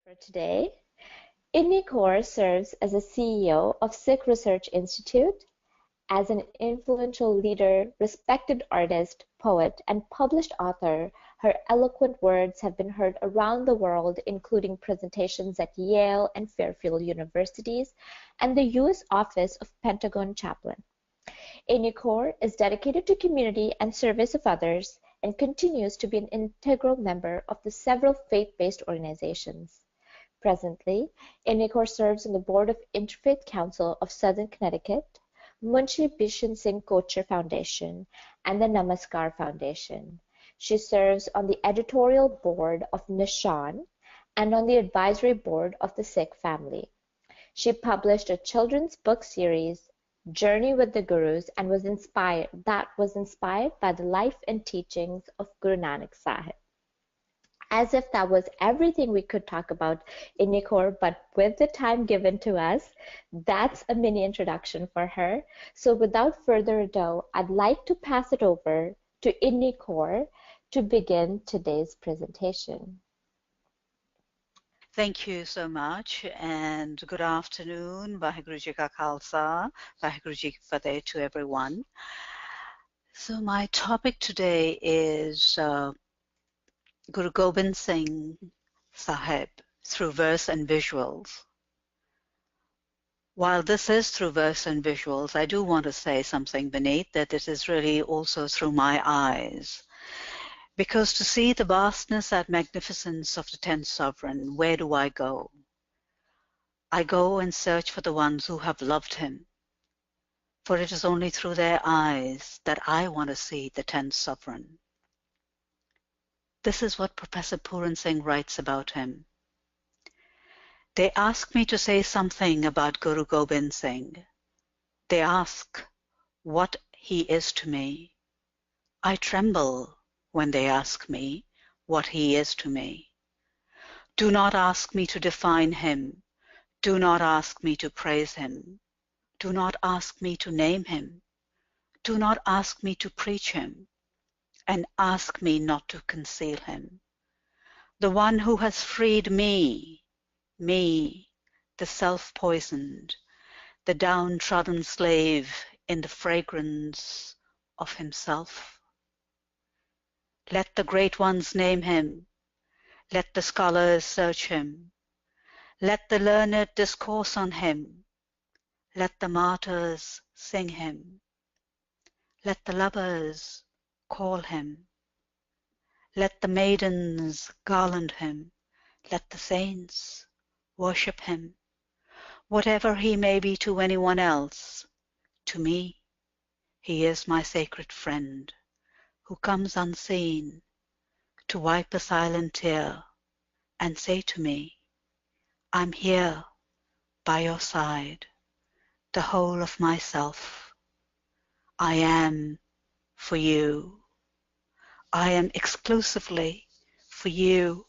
For today, Ik Kaur serves as a CEO of Sikh Research Institute. As an influential leader, respected artist, poet, and published author, her eloquent words have been heard around the world, including presentations at Yale and Fairfield universities and the U.S. Office of Pentagon Chaplain. Ik Kaur is dedicated to community and service of others and continues to be an integral member of the several faith-based organizations. Presently, Ik Kaur serves on the board of Interfaith Council of Southern Connecticut, Munshi Bishan Singh Kochar Foundation, and the Namaskar Foundation. She serves on the editorial board of Nishan and on the advisory board of the Sikh family. She published a children's book series, Journey with the Gurus, and was inspired by the life and teachings of Guru Nanak Sahib. As if that was everything we could talk about in Ik Kaur, but with the time given to us, that's a mini introduction for her. So without further ado, I'd like to pass it over to Ik Kaur to begin today's presentation. Thank you so much, and good afternoon. Vaheguru Ji Ka Khalsa, Vaheguru Ji Ki Fateh to everyone. So my topic today is Guru Gobind Singh Sahib through verse and visuals. While this is through verse and visuals, I do want to say something beneath that it is really also through my eyes. Because to see the vastness and magnificence of the 10th sovereign, where do I go? I go and search for the ones who have loved him. For it is only through their eyes that I want to see the 10th sovereign. This is what Professor Puran Singh writes about him. They ask me to say something about Guru Gobind Singh. They ask what he is to me. I tremble when they ask me what he is to me. Do not ask me to define him. Do not ask me to praise him. Do not ask me to name him. Do not ask me to preach him. And ask me not to conceal him. The one who has freed me, the self-poisoned, the downtrodden slave in the fragrance of himself. Let the great ones name him. Let the scholars search him. Let the learned discourse on him. Let the martyrs sing him. Let the lovers call him. Let the maidens garland him. Let the saints worship him. Whatever he may be to anyone else, to me, he is my sacred friend, who comes unseen to wipe a silent tear and say to me, I'm here by your side, the whole of myself. I am for you. I am exclusively for you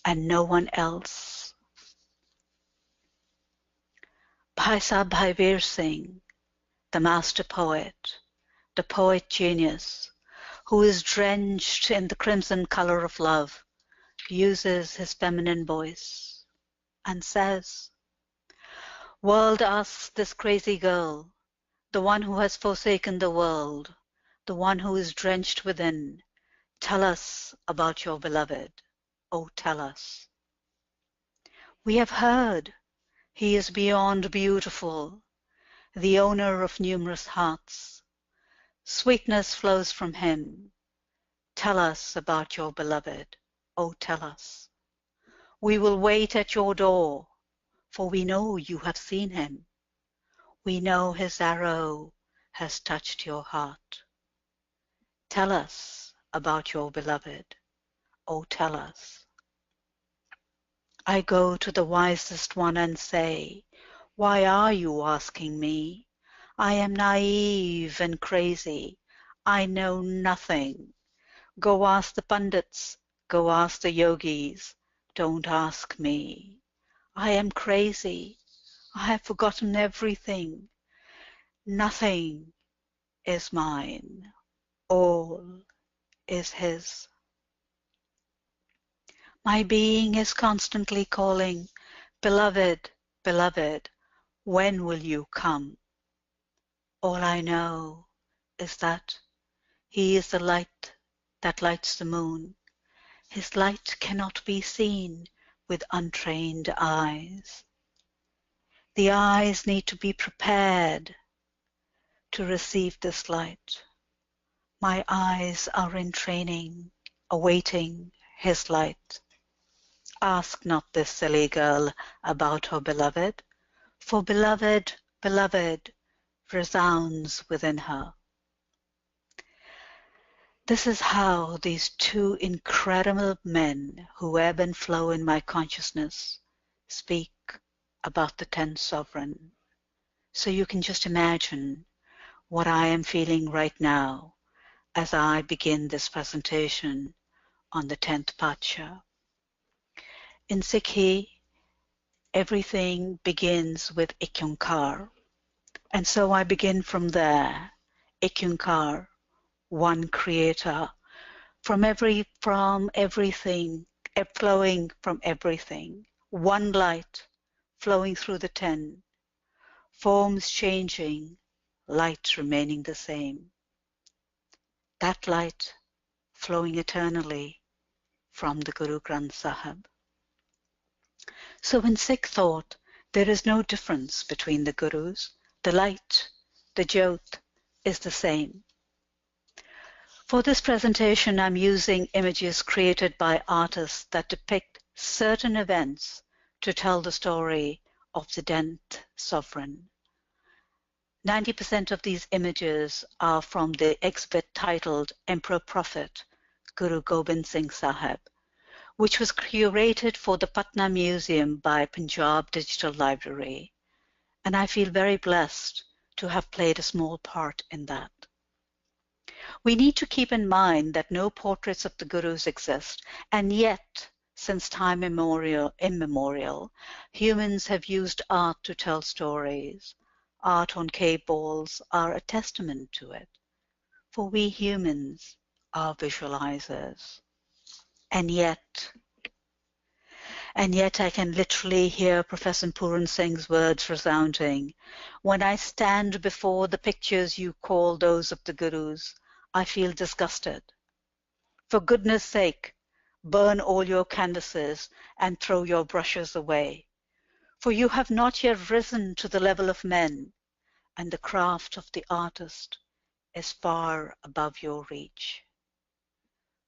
and no one else. Bhai Sahib Bhai Veer Singh, the master poet, the poet genius, who is drenched in the crimson color of love, uses his feminine voice and says, World asks this crazy girl, the one who has forsaken the world, the one who is drenched within, tell us about your beloved. Oh, tell us. We have heard he is beyond beautiful, the owner of numerous hearts. Sweetness flows from him. Tell us about your beloved. Oh, tell us. We will wait at your door, for we know you have seen him. We know his arrow has touched your heart. Tell us about your beloved. Oh, tell us. I go to the wisest one and say, why are you asking me? I am naive and crazy. I know nothing. Go ask the pundits. Go ask the yogis. Don't ask me. I am crazy. I have forgotten everything. Nothing is mine. All is his. My being is constantly calling, "Beloved, beloved, when will you come?" All I know is that He is the light that lights the moon. His light cannot be seen with untrained eyes. The eyes need to be prepared to receive this light. My eyes are in training, awaiting His light. Ask not this silly girl about her beloved, for beloved, beloved resounds within her. This is how these two incredible men who ebb and flow in my consciousness speak about the 10th sovereign. So you can just imagine what I am feeling right now as I begin this presentation on the 10th Pacha. In Sikhi, everything begins with Ik Oankar, and so I begin from there. Ik Oankar, one creator, from everything, flowing from everything, one light flowing through the 10, forms changing, light remaining the same. That light flowing eternally from the Guru Granth Sahib. So in Sikh thought, there is no difference between the Gurus. The light, the Jyot, is the same. For this presentation, I'm using images created by artists that depict certain events to tell the story of the 10th sovereign. 90% of these images are from the exhibit titled Emperor Prophet, Guru Gobind Singh Sahib, which was curated for the Patna Museum by Punjab Digital Library, and I feel very blessed to have played a small part in that. We need to keep in mind that no portraits of the Gurus exist, and yet, since time immemorial, humans have used art to tell stories. Art on cave walls are a testament to it, for we humans are visualizers. And yet I can literally hear Professor Puran Singh's words resounding. When I stand before the pictures you call those of the Gurus, I feel disgusted. For goodness sake, burn all your canvases and throw your brushes away, for you have not yet risen to the level of men, and the craft of the artist is far above your reach.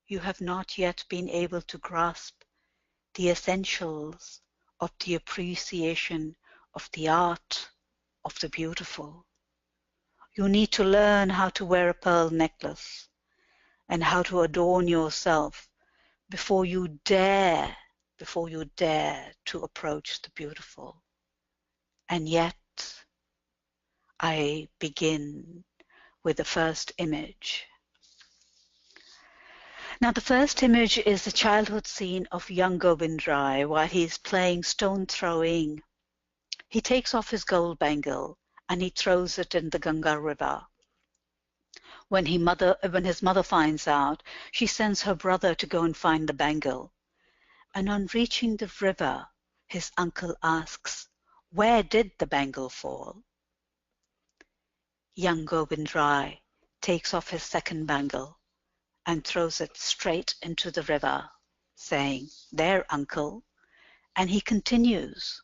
You have not yet been able to grasp the essentials of the appreciation of the art of the beautiful. You need to learn how to wear a pearl necklace and how to adorn yourself before you dare to approach the beautiful. And yet, I begin with the first image. Now, the first image is the childhood scene of young Gobind Rai while he's playing stone throwing. He takes off his gold bangle and he throws it in the Ganga river. When his mother finds out, she sends her brother to go and find the bangle. And on reaching the river, his uncle asks, "Where did the bangle fall?" Young Gobind Rai takes off his second bangle and throws it straight into the river, saying, "There, uncle." And he continues,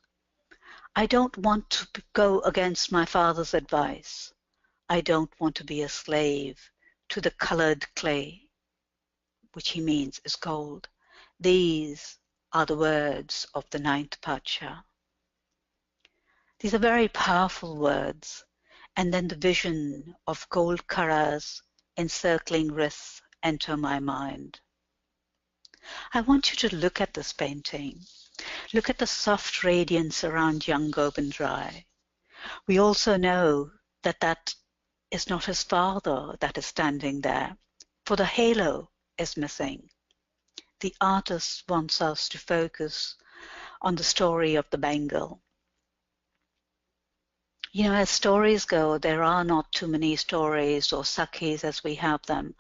"I don't want to go against my father's advice. I don't want to be a slave to the colored clay," which he means is gold. These are the words of the 9th Pacha. These are very powerful words, and then the vision of gold karas encircling wrists enter my mind. I want you to look at this painting. Look at the soft radiance around young Gobind Rai. We also know that that is not his father that is standing there, for the halo is missing. The artist wants us to focus on the story of the bangle. As stories go, there are not too many stories, or Sakhis as we have them,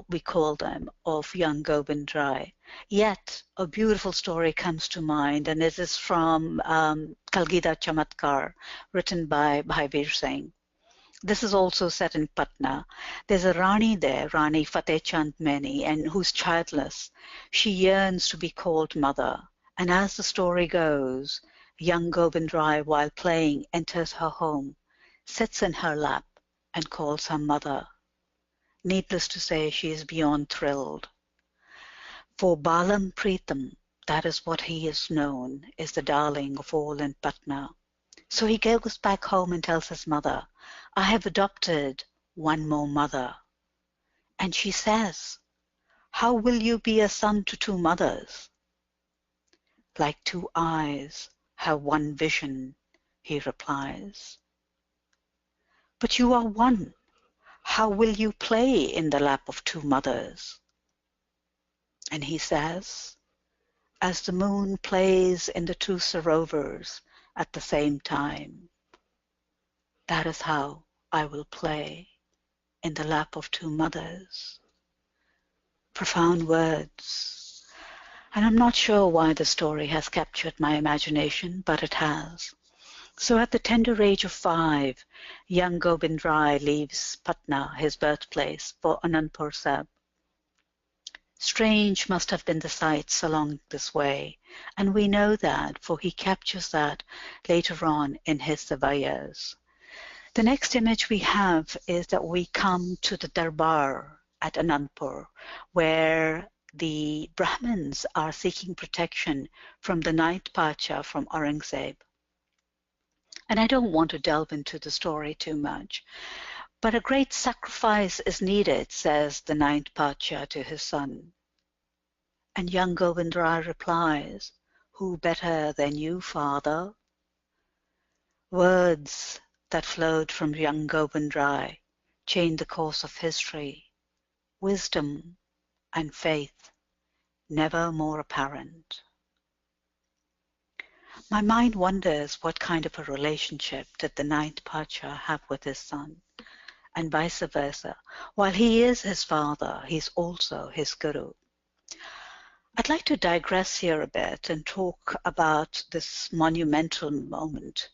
we call them, of young Gobind Rai. Yet, a beautiful story comes to mind, and it is from Kalgida Chamatkar, written by Bhai Singh. This is also set in Patna. There's a Rani there, Rani Fateh Chand Maini, and who's childless. She yearns to be called mother. And as the story goes, young Gobind Rai, while playing, enters her home, sits in her lap, and calls her mother. Needless to say, she is beyond thrilled. For Balam Preetham, that is what he is known, is the darling of all in Patna. So he goes back home and tells his mother, I have adopted one more mother. And she says, how will you be a son to two mothers? Like two eyes have one vision, he replies. But you are one. How will you play in the lap of two mothers? And he says, as the moon plays in the two sarovars at the same time, that is how I will play in the lap of two mothers. Profound words. And I'm not sure why the story has captured my imagination, but it has. So at the tender age of 5, young Gobind Rai leaves Patna, his birthplace, for Anandpur Sahib. Strange must have been the sights along this way, and we know that, for he captures that later on in his Savayas. The next image we have is that we come to the Darbar at Anandpur, where the Brahmins are seeking protection from the ninth Pacha, from Aurangzeb. And I don't want to delve into the story too much, but a great sacrifice is needed, says the ninth Pacha to his son. And young Gobind Rai replies, who better than you, father? Words that flowed from young Gobind Rai changed the course of history. Wisdom and faith, never more apparent. My mind wonders what kind of a relationship did the ninth Pacha have with his son, and vice versa. While he is his father, he's also his guru. I'd like to digress here a bit and talk about this monumental moment.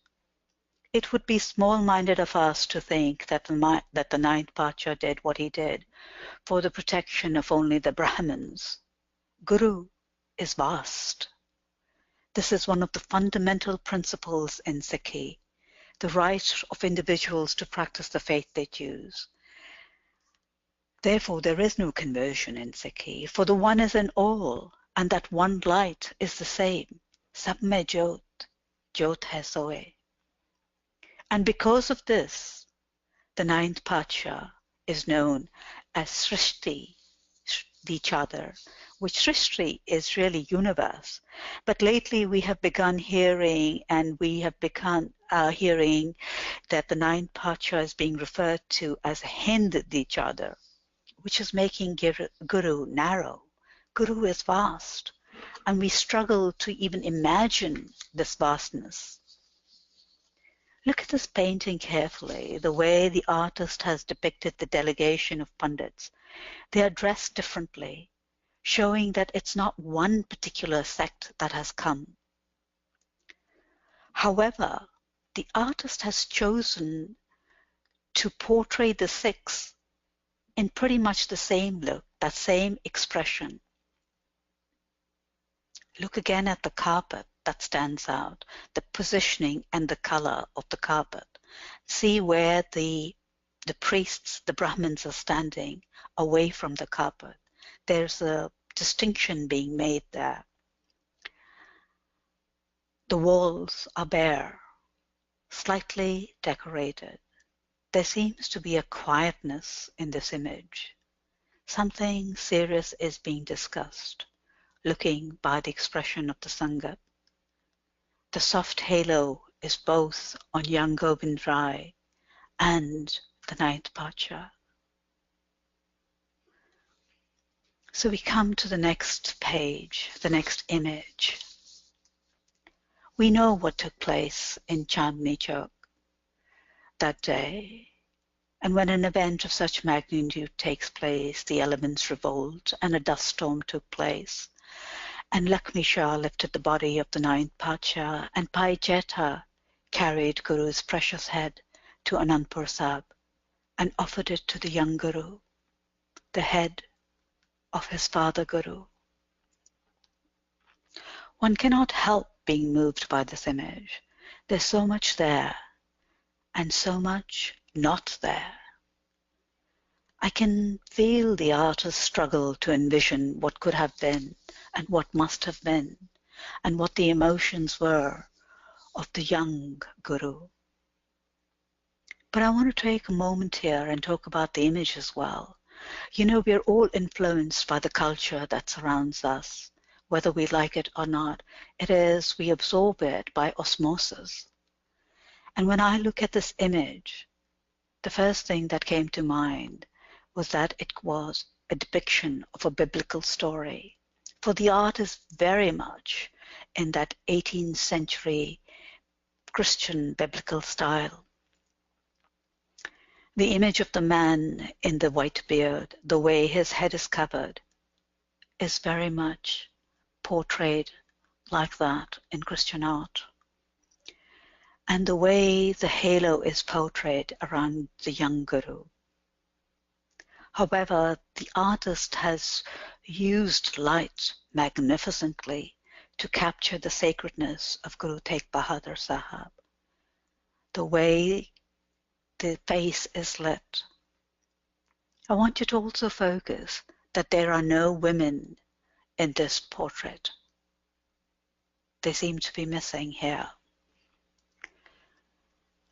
It would be small-minded of us to think that the ninth Pacha did what he did for the protection of only the Brahmins. Guru is vast. This is one of the fundamental principles in Sikhi, the right of individuals to practice the faith they choose. Therefore, there is no conversion in Sikhi, for the one is in all, and that one light is the same. Sab mein jyot, jyot hai soe. And because of this, the ninth Pacha is known as Srishti, the Chadar, which Srishti is really universe. But lately we have begun hearing, hearing that the ninth Pacha is being referred to as Hind the Chadar, which is making Guru narrow. Guru is vast, and we struggle to even imagine this vastness. Look at this painting carefully, the way the artist has depicted the delegation of Pandits. They are dressed differently, showing that it's not one particular sect that has come. However, the artist has chosen to portray the Sikhs in pretty much the same look, that same expression. Look again at the carpet that stands out, the positioning and the color of the carpet. See where the priests, the Brahmins, are standing away from the carpet. There's a distinction being made there. The walls are bare, slightly decorated. There seems to be a quietness in this image. Something serious is being discussed, looking by the expression of the Sangat. The soft halo is both on young Gobind Rai and the ninth Pacha. So we come to the next page, the next image. We know what took place in Chandni Chowk. that day. And when an event of such magnitude takes place, the elements revolt and a dust storm took place. And Lakshmi Shah lifted the body of the ninth Pacha, and Bhai Jetha carried Guru's precious head to Anandpur Sahib and offered it to the young Guru, the head of his father Guru. One cannot help being moved by this image. There's so much there, and so much not there. I can feel the artist's struggle to envision what could have been and what must have been, and what the emotions were of the young Guru. But I want to take a moment here and talk about the image as well. You know, we're all influenced by the culture that surrounds us, whether we like it or not. We absorb it by osmosis. And when I look at this image, the first thing that came to mind was that it was a depiction of a biblical story. For the art is very much in that 18th century Christian biblical style. The image of the man in the white beard, the way his head is covered, is very much portrayed like that in Christian art. And the way the halo is portrayed around the young Guru. However, the artist has used light magnificently to capture the sacredness of Guru Tegh Bahadur Sahib. The way the face is lit. I want you to also focus that there are no women in this portrait. They seem to be missing here.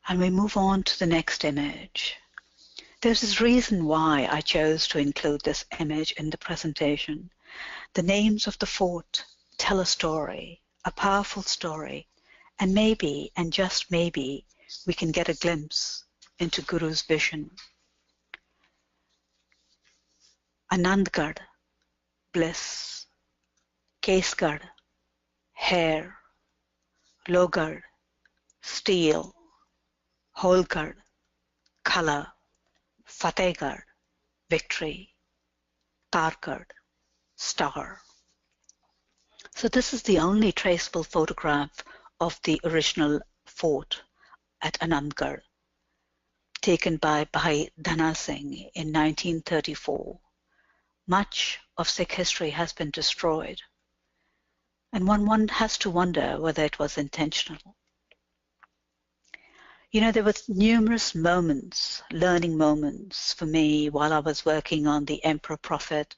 And we move on to the next image. There's this reason why I chose to include this image in the presentation. The names of the fort tell a story, a powerful story, and maybe, and just maybe, we can get a glimpse into Guru's vision. Anandgarh, bliss. Kesgarh, hair. Logarh, steel. Holgarh, color. Fatehgarh, victory. Targarh, star. So this is the only traceable photograph of the original fort at Anandgarh, taken by Bhai Dhana Singh in 1934. Much of Sikh history has been destroyed, and one has to wonder whether it was intentional. You know, there were numerous moments, learning moments for me while I was working on the Emperor Prophet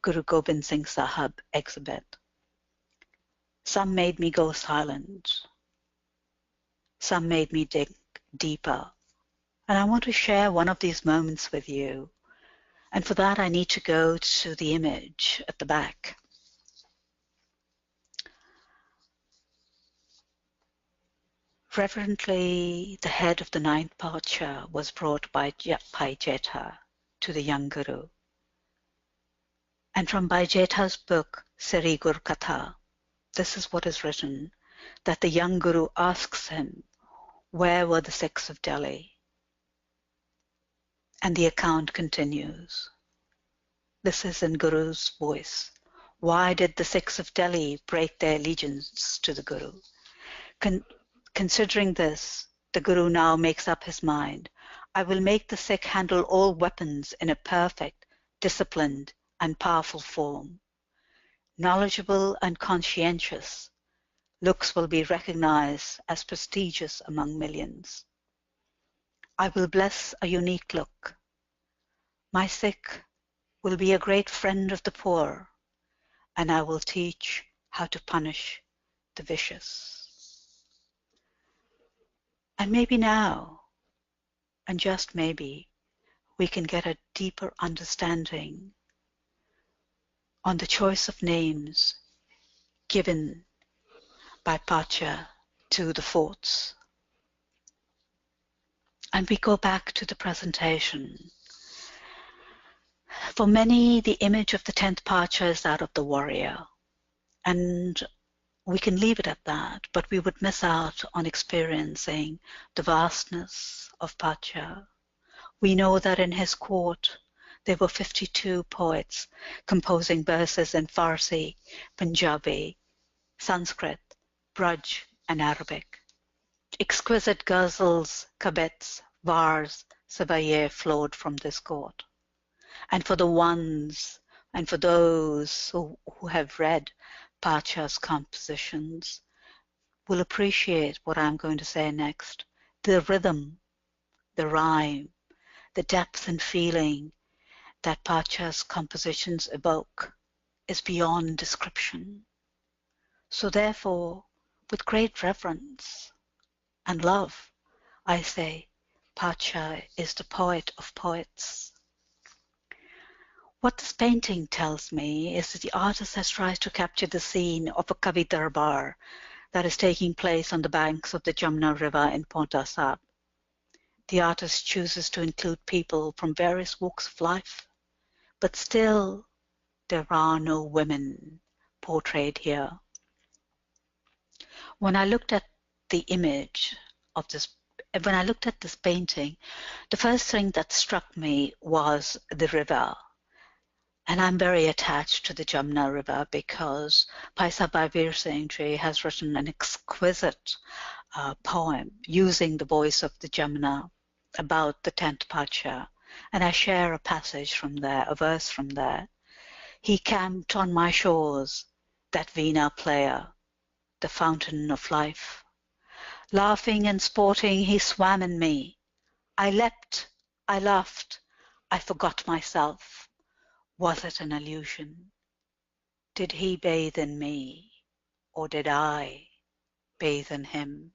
Guru Gobind Singh Sahib exhibit. Some made me go silent. Some made me dig deeper. And I want to share one of these moments with you. And for that, I need to go to the image at the back. Reverently, the head of the ninth Pacha was brought by Bhai Jetha to the young Guru. And from Bhai Jetha's book, Sri Gur Katha, this is what is written, that the young Guru asks him, where were the Sikhs of Delhi? And the account continues. This is in Guru's voice. Why did the Sikhs of Delhi break their allegiance to the Guru? Considering this, the Guru now makes up his mind. I will make the Sikh handle all weapons in a perfect, disciplined, and powerful form. Knowledgeable and conscientious, looks will be recognized as prestigious among millions. I will bless a unique look. My Sikh will be a great friend of the poor, and I will teach how to punish the vicious. And maybe now, and just maybe, we can get a deeper understanding on the choice of names given by Pacha to the forts. And we go back to the presentation. For many, the image of the 10th Pacha is that of the warrior. And we can leave it at that, but we would miss out on experiencing the vastness of Pacha. We know that in his court there were 52 poets composing verses in Farsi, Punjabi, Sanskrit, Braj, and Arabic. Exquisite ghazals, kabets, vars, sabaye flowed from this court. And for those who have read Pacha's compositions will appreciate what I'm going to say next. The rhythm, the rhyme, the depth and feeling that Pacha's compositions evoke is beyond description. So therefore, with great reverence and love, I say, Pacha is the poet of poets. What this painting tells me is that the artist has tried to capture the scene of a Kavi Darbar that is taking place on the banks of the Jamna River in Punjab. The artist chooses to include people from various walks of life, but still there are no women portrayed here. When I looked at this painting, the first thing that struck me was the river. And I'm very attached to the Jamna River because Paisa Bhavir Singh Ji has written an exquisite poem using the voice of the Jamna about the 10th Pacha. And I share a passage from there, a verse from there. He camped on my shores, that Veena player, the fountain of life. Laughing and sporting, he swam in me. I leapt, I laughed, I forgot myself. Was it an illusion? Did he bathe in me, or did I bathe in him?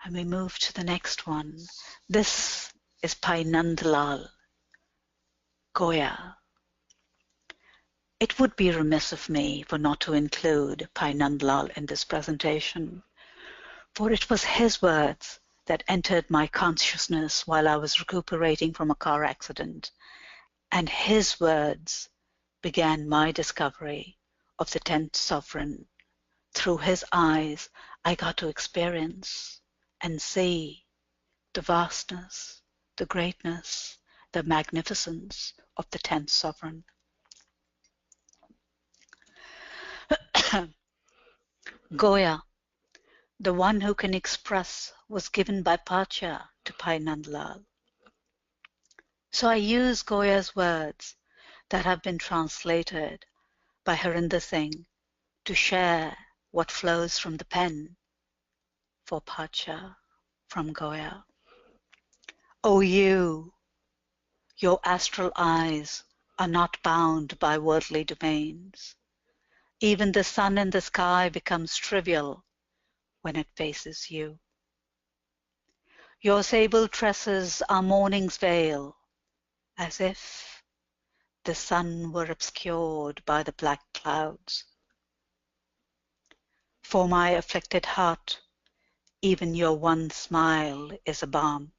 And we move to the next one. This is Bhai Nandlal Goya. It would be remiss of me for not to include Bhai Nandlal in this presentation, for it was his words that entered my consciousness while I was recuperating from a car accident, and his words began my discovery of the 10th sovereign. Through his eyes, I got to experience and see the vastness, the greatness, the magnificence of the 10th sovereign. Goya, the one who can express, was given by Pacha to Bhai Nandlal. So I use Goya's words that have been translated by Harinder Singh to share what flows from the pen for Pacha from Goya. O you, your astral eyes are not bound by worldly domains. Even the sun in the sky becomes trivial when it faces you. Your sable tresses are morning's veil, as if the sun were obscured by the black clouds. For my afflicted heart, even your one smile is a balm.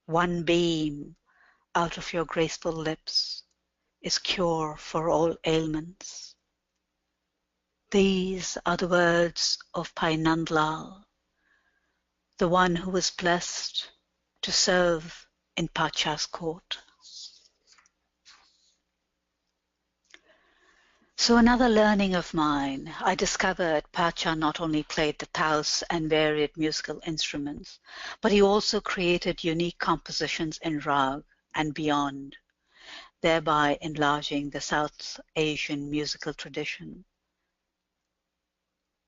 One beam out of your graceful lips is cure for all ailments. These are the words of Bhai Nandlal, the one who was blessed to serve in Pacha's court. So another learning of mine, I discovered Pacha not only played the taus and varied musical instruments, but he also created unique compositions in rag and beyond, thereby enlarging the South Asian musical tradition.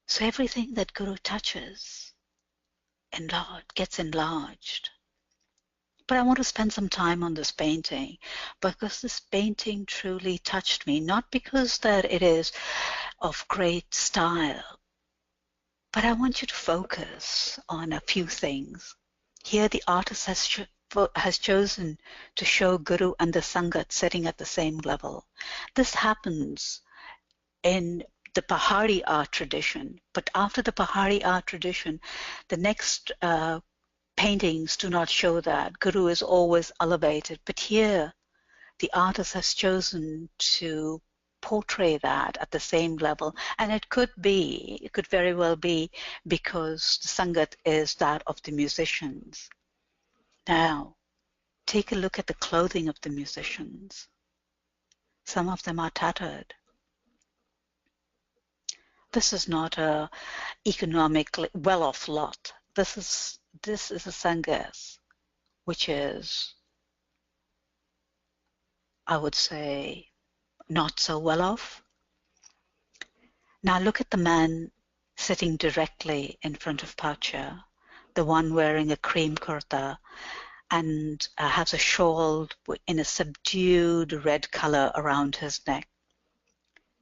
So everything that Guru touches gets enlarged. But I want to spend some time on this painting because this painting truly touched me, not because that it is of great style, but I want you to focus on a few things. Here the artist has chosen to show Guru and the Sangat sitting at the same level. This happens in the Pahari art tradition, but after the Pahari art tradition, the next paintings do not show that. Guru is always elevated, but here the artist has chosen to portray that at the same level. And it could very well be because the Sangat is that of the musicians. Now, take a look at the clothing of the musicians. Some of them are tattered. This is not a economically well-off lot. This is a Sangat which is, I would say, not so well off. Now look at the man sitting directly in front of Pacha, the one wearing a cream kurta and has a shawl in a subdued red color around his neck.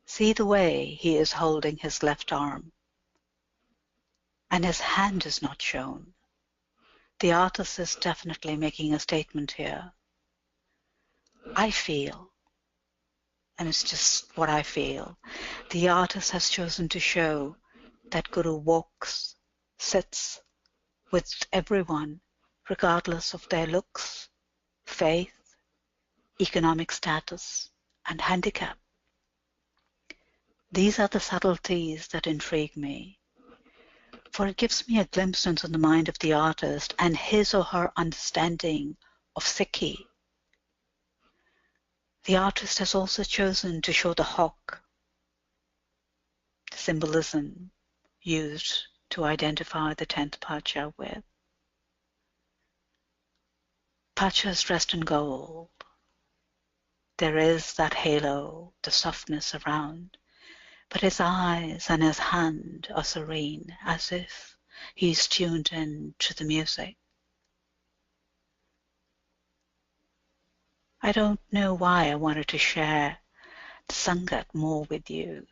See the way he is holding his left arm, and his hand is not shown. The artist is definitely making a statement here. I feel, and it's just what I feel, the artist has chosen to show that Guru walks, sits with everyone, regardless of their looks, faith, economic status, and handicap. These are the subtleties that intrigue me, for it gives me a glimpse into the mind of the artist and his or her understanding of Sikhi. The artist has also chosen to show the hawk, the symbolism used to identify the 10th Pacha with. Pacha is dressed in gold. There is that halo, the softness around, but his eyes and his hand are serene, as if he's tuned in to the music. I don't know why I wanted to share the Sangat more with you,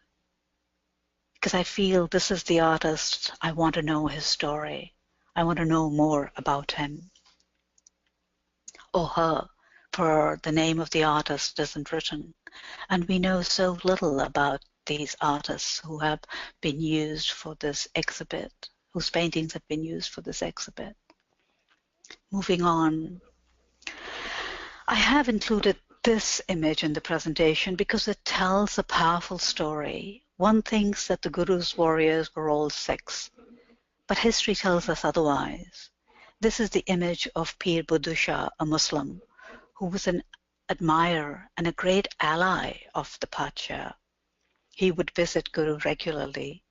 because I feel this is the artist. I want to know his story. I want to know more about him. Or her, for the name of the artist isn't written, and we know so little about these artists who have been used for this exhibit, whose paintings have been used for this exhibit. Moving on, I have included this image in the presentation because it tells a powerful story. One thinks that the Guru's warriors were all Sikhs, but history tells us otherwise. This is the image of Pir Buddha Shah, a Muslim, who was an admirer and a great ally of the Pacha. He would visit Guru regularly,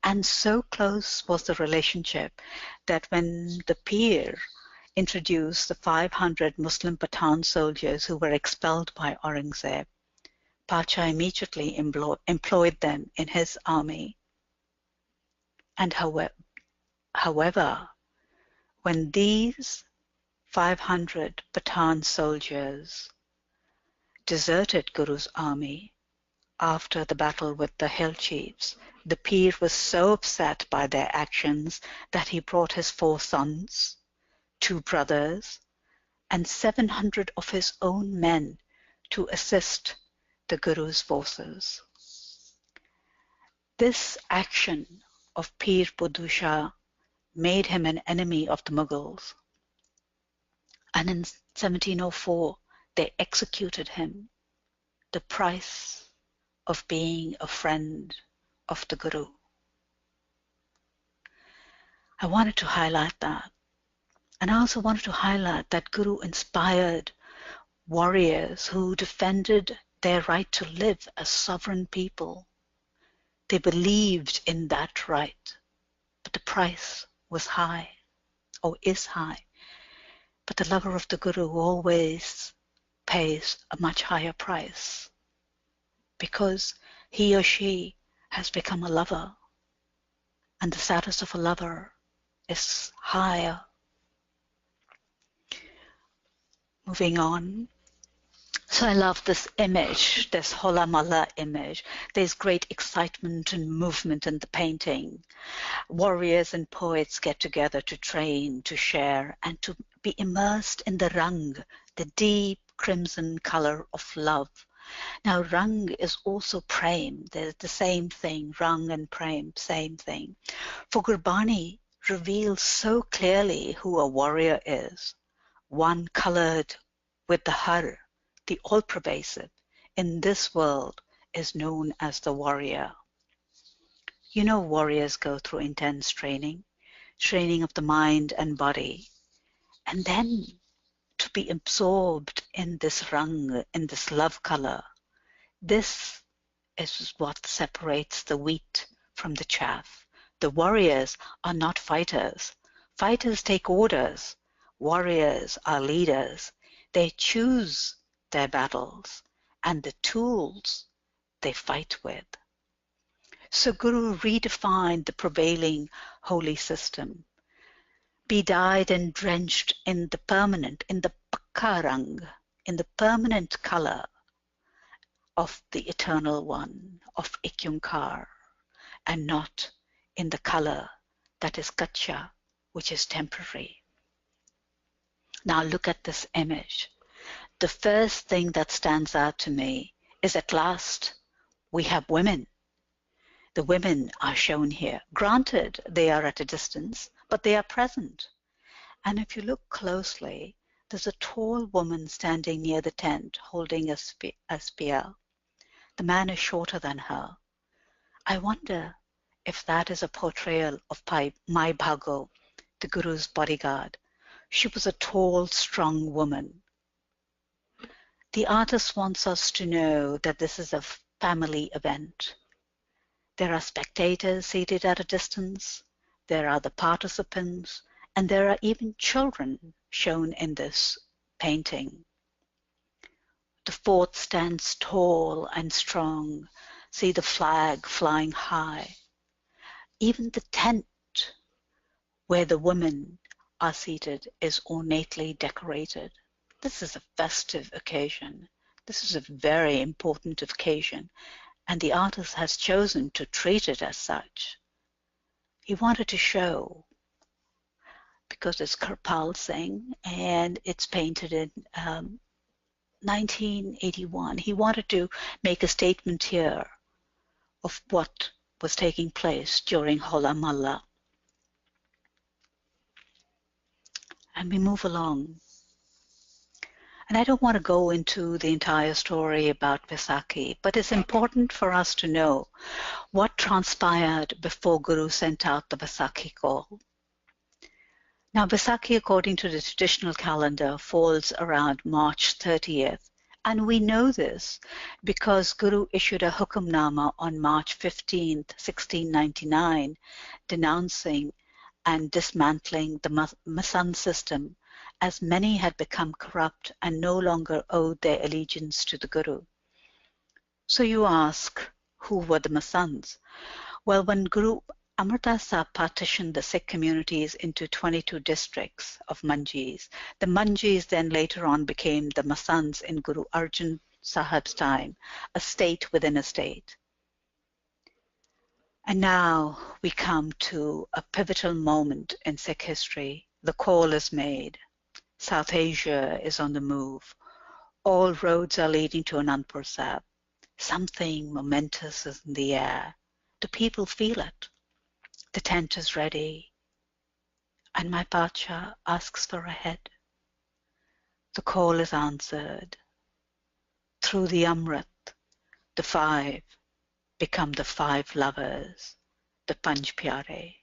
and so close was the relationship that when the Pir introduced the 500 Muslim Pathan soldiers who were expelled by Aurangzeb, Pacha immediately employed them in his army. And however, when these 500 Pathan soldiers deserted Guru's army after the battle with the hill chiefs, the Pir was so upset by their actions that he brought his 4 sons, 2 brothers, and 700 of his own men to assist the Guru's forces. This action of Pir Buddha Shah made him an enemy of the Mughals, and in 1704 they executed him, the price of being a friend of the Guru. I wanted to highlight that. And I also wanted to highlight that Guru inspired warriors who defended their right to live as sovereign people. They believed in that right, but the price was high, or is high. But the lover of the Guru always pays a much higher price, because he or she has become a lover, and the status of a lover is higher. Moving on. So I love this image, this Hola Mala image. There's great excitement and movement in the painting. Warriors and poets get together to train, to share, and to be immersed in the rang, the deep crimson color of love. Now rang is also prem. There's the same thing, rang and prem, same thing. For Gurbani reveals so clearly who a warrior is. One colored with the har, the all-pervasive, in this world is known as the warrior. You know, warriors go through intense training of the mind and body, and then to be absorbed in this rang, in this love color. This is what separates the wheat from the chaff. The warriors are not fighters. Fighters take orders. Warriors are leaders. They choose their battles and the tools they fight with. So Guru redefined the prevailing holy system. Be dyed and drenched in the permanent, in the pakka rang, in the permanent color of the Eternal One, of Ik Oankar, and not in the color that is kacha, which is temporary. Now look at this image. The first thing that stands out to me is at last we have women. The women are shown here. Granted, they are at a distance, but they are present. And if you look closely, there's a tall woman standing near the tent holding a spear. The man is shorter than her. I wonder if that is a portrayal of Mai Bhago, the Guru's bodyguard. She was a tall, strong woman. The artist wants us to know that this is a family event. There are spectators seated at a distance, there are the participants, and there are even children shown in this painting. The fort stands tall and strong. See the flag flying high. Even the tent where the women are seated is ornately decorated. This is a festive occasion. This is a very important occasion, and the artist has chosen to treat it as such. He wanted to show, because it's Kirpal Singh and it's painted in 1981, he wanted to make a statement here of what was taking place during Hola Mahalla. And we move along. And I don't want to go into the entire story about Vaisakhi, but it's important for us to know what transpired before Guru sent out the Vaisakhi call. Now, Vaisakhi, according to the traditional calendar, falls around March 30th. And we know this because Guru issued a Hukamnama on March 15th, 1699, denouncing and dismantling the Masan system, as many had become corrupt and no longer owed their allegiance to the Guru. So you ask, who were the Masans? Well, when Guru Amar Das Sahib partitioned the Sikh communities into 22 districts of Manjis, the Manjis then later on became the Masans in Guru Arjan Sahib's time, a state within a state. And now we come to a pivotal moment in Sikh history. The call is made. South Asia is on the move. All roads are leading to Anandpur Sahib. Something momentous is in the air. The people feel it. The tent is ready. And my Pacha asks for a head. The call is answered. Through the Amrit, the five become the five lovers, the Panj Pyare.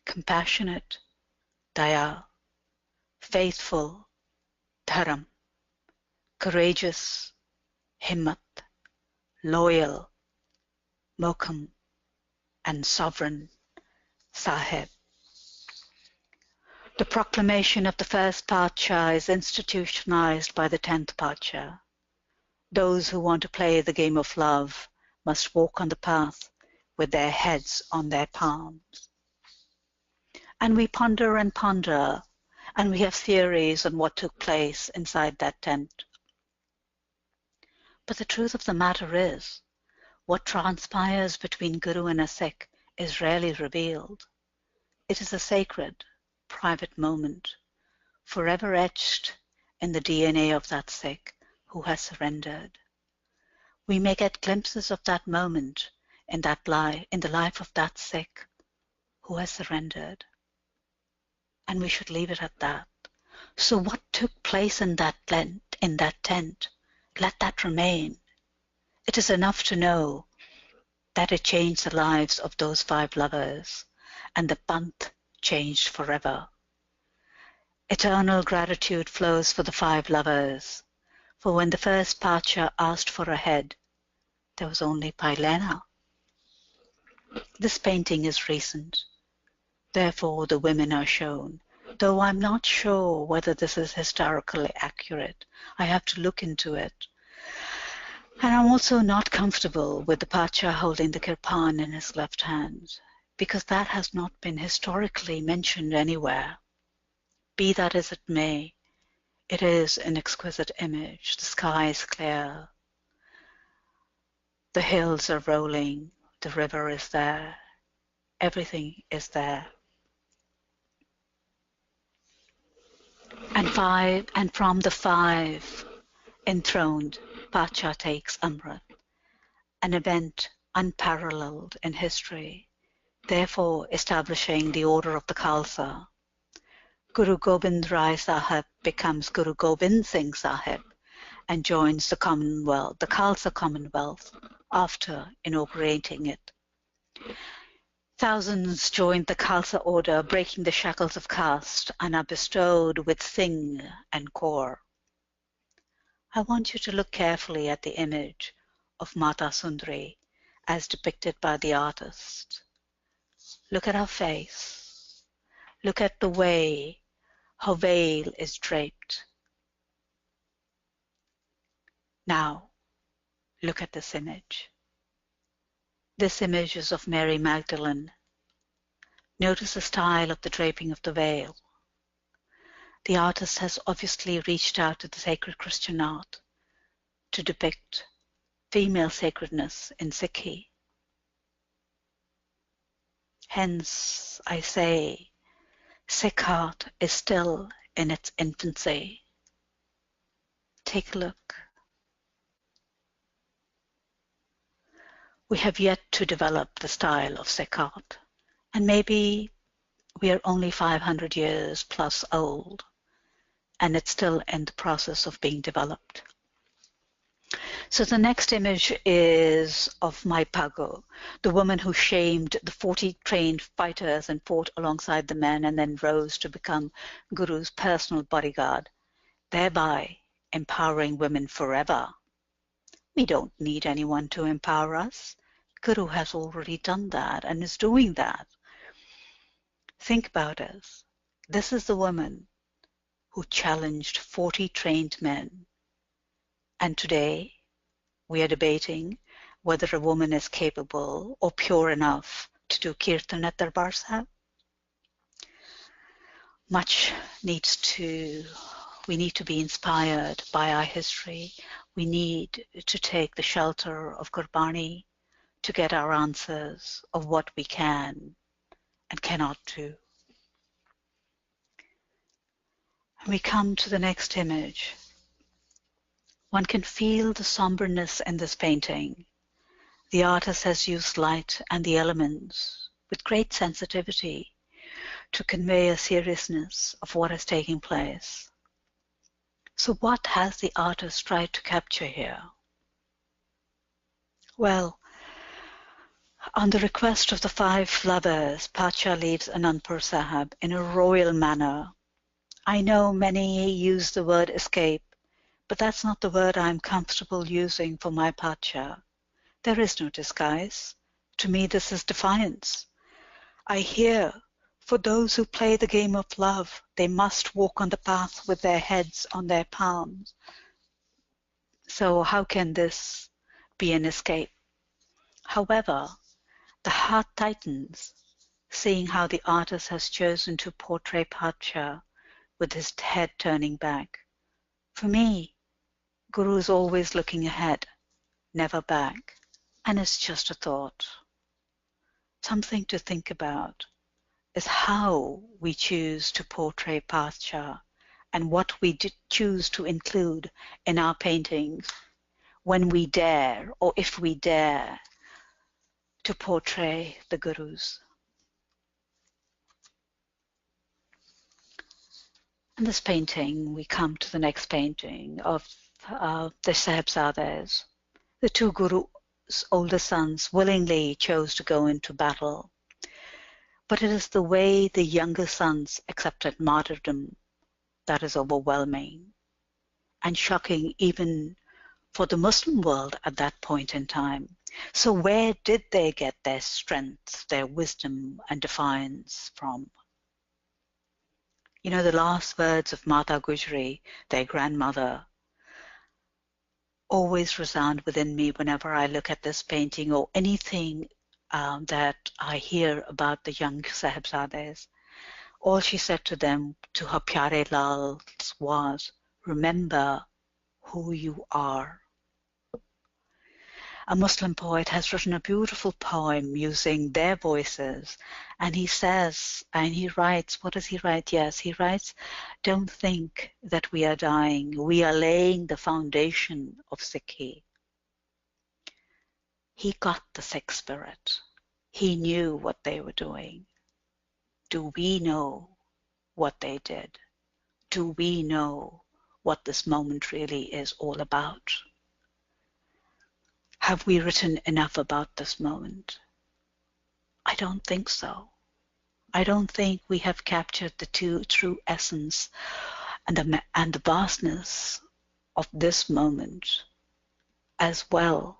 Compassionate, Daya, faithful, Dharam, courageous, Himmat, loyal, Mokham, and sovereign, Sahib. The proclamation of the first Pacha is institutionalized by the 10th Pacha. Those who want to play the game of love must walk on the path with their heads on their palms. And we ponder and ponder, and we have theories on what took place inside that tent. But the truth of the matter is, what transpires between Guru and a Sikh is rarely revealed. It is a sacred, private moment, forever etched in the DNA of that Sikh who has surrendered. We may get glimpses of that moment in the life of that Sikh who has surrendered. And we should leave it at that. So what took place in that tent, let that remain. It is enough to know that it changed the lives of those 5 lovers, and the Panth changed forever. Eternal gratitude flows for the 5 lovers, for when the first Pacha asked for a head, there was only Pailena. This painting is recent, therefore the women are shown, though I'm not sure whether this is historically accurate. I have to look into it. And I'm also not comfortable with the Pacha holding the kirpan in his left hand, because that has not been historically mentioned anywhere. Be that as it may, it is an exquisite image. The sky is clear. The hills are rolling. The river is there. Everything is there. And from the 5 enthroned, Pacha takes Amrit, an event unparalleled in history, therefore establishing the order of the Khalsa. Guru Gobind Sahib becomes Guru Gobind Singh Sahib and joins the Commonwealth, the Khalsa Commonwealth, after inaugurating it. Thousands joined the Khalsa order, breaking the shackles of caste, and are bestowed with Singh and Kaur. I want you to look carefully at the image of Mata Sundari as depicted by the artist. Look at her face. Look at the way her veil is draped. Now, look at this image. This image is of Mary Magdalene. Notice the style of the draping of the veil. The artist has obviously reached out to the sacred Christian art to depict female sacredness in Sikhi. Hence, I say, Sikh art is still in its infancy. Take a look. We have yet to develop the style of Sikh art, and maybe we are only 500 years plus old, and it's still in the process of being developed. So the next image is of Mai Pago, the woman who shamed the 40 trained fighters and fought alongside the men and then rose to become Guru's personal bodyguard, thereby empowering women forever. We don't need anyone to empower us. Guru has already done that and is doing that. Think about it. This is the woman who challenged 40 trained men. And today, we are debating whether a woman is capable or pure enough to do kirtan at Darbar Sahib. We need to be inspired by our history. We need to take the shelter of Gurbani to get our answers of what we can and cannot do. And we come to the next image. One can feel the somberness in this painting. The artist has used light and the elements with great sensitivity to convey a seriousness of what is taking place. So what has the artist tried to capture here? Well, on the request of the 5 lovers, Pacha leaves Anandpur Sahib in a royal manner. I know many use the word escape, but that's not the word I'm comfortable using for my Pacha. There is no disguise. To me, this is defiance. I hear, for those who play the game of love, they must walk on the path with their heads on their palms. So how can this be an escape? However, the heart tightens, seeing how the artist has chosen to portray Pacha with his head turning back. For me, Guru is always looking ahead, never back, and it's just a thought. Something to think about is how we choose to portray Pacha and what we choose to include in our paintings when we dare, or if we dare, to portray the Gurus. In this painting, we come to the next painting of the Sahibzades, The two Guru's older sons willingly chose to go into battle, but it is the way the younger sons accepted martyrdom that is overwhelming and shocking even for the Muslim world at that point in time. So where did they get their strength, their wisdom and defiance from? You know, the last words of Mata Gujri, their grandmother, always resound within me whenever I look at this painting or anything that I hear about the young Sahibzades. All she said to them, to her Pyare Lals, was, remember who you are. A Muslim poet has written a beautiful poem using their voices, and he says, and he writes, what does he write? Yes, he writes, don't think that we are dying. We are laying the foundation of Sikhi. He got the Sikh spirit. He knew what they were doing. Do we know what they did? Do we know what this moment really is all about? Have we written enough about this moment? I don't think so. I don't think we have captured the true essence and the vastness of this moment as well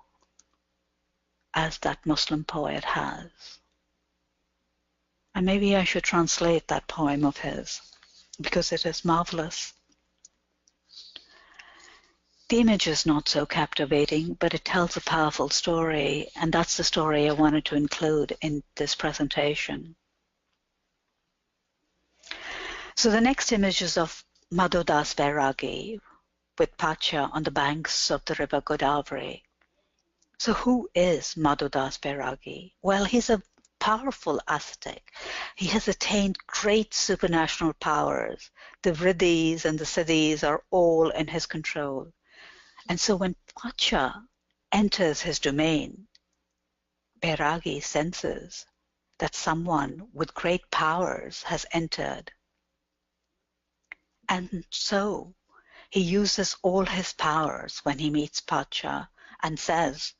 as that Muslim poet has. And maybe I should translate that poem of his, because it is marvelous. The image is not so captivating, but it tells a powerful story, and that's the story I wanted to include in this presentation. So the next image is of Madhodas Vairagi with Pacha on the banks of the river Godavari. So who is Madhodas Vairagi? Well, he's a powerful ascetic. He has attained great supernatural powers. The vriddhis and the siddhis are all in his control. And so when Pacha enters his domain, Vairagi senses that someone with great powers has entered. And so he uses all his powers when he meets Pacha and says,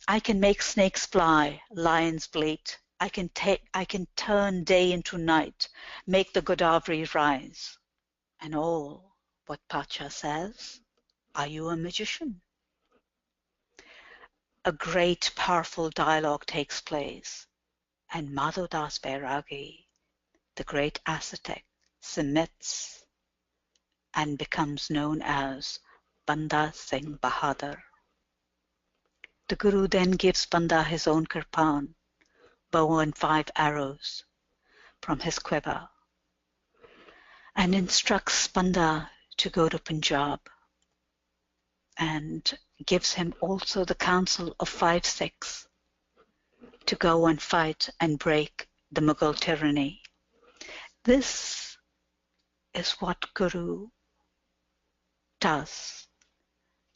I can make snakes fly, lions bleat. I can turn day into night, make the Godavari rise. And all what Pacha says, are you a magician? A great powerful dialogue takes place, and Madhodas Vairagi, the great ascetic, submits and becomes known as Banda Singh Bahadur. The Guru then gives Banda his own kirpan, bow and 5 arrows from his quiver, and instructs Banda to go to Punjab, and gives him also the counsel of 5 Sikhs to go and fight and break the Mughal tyranny. This is what Guru does,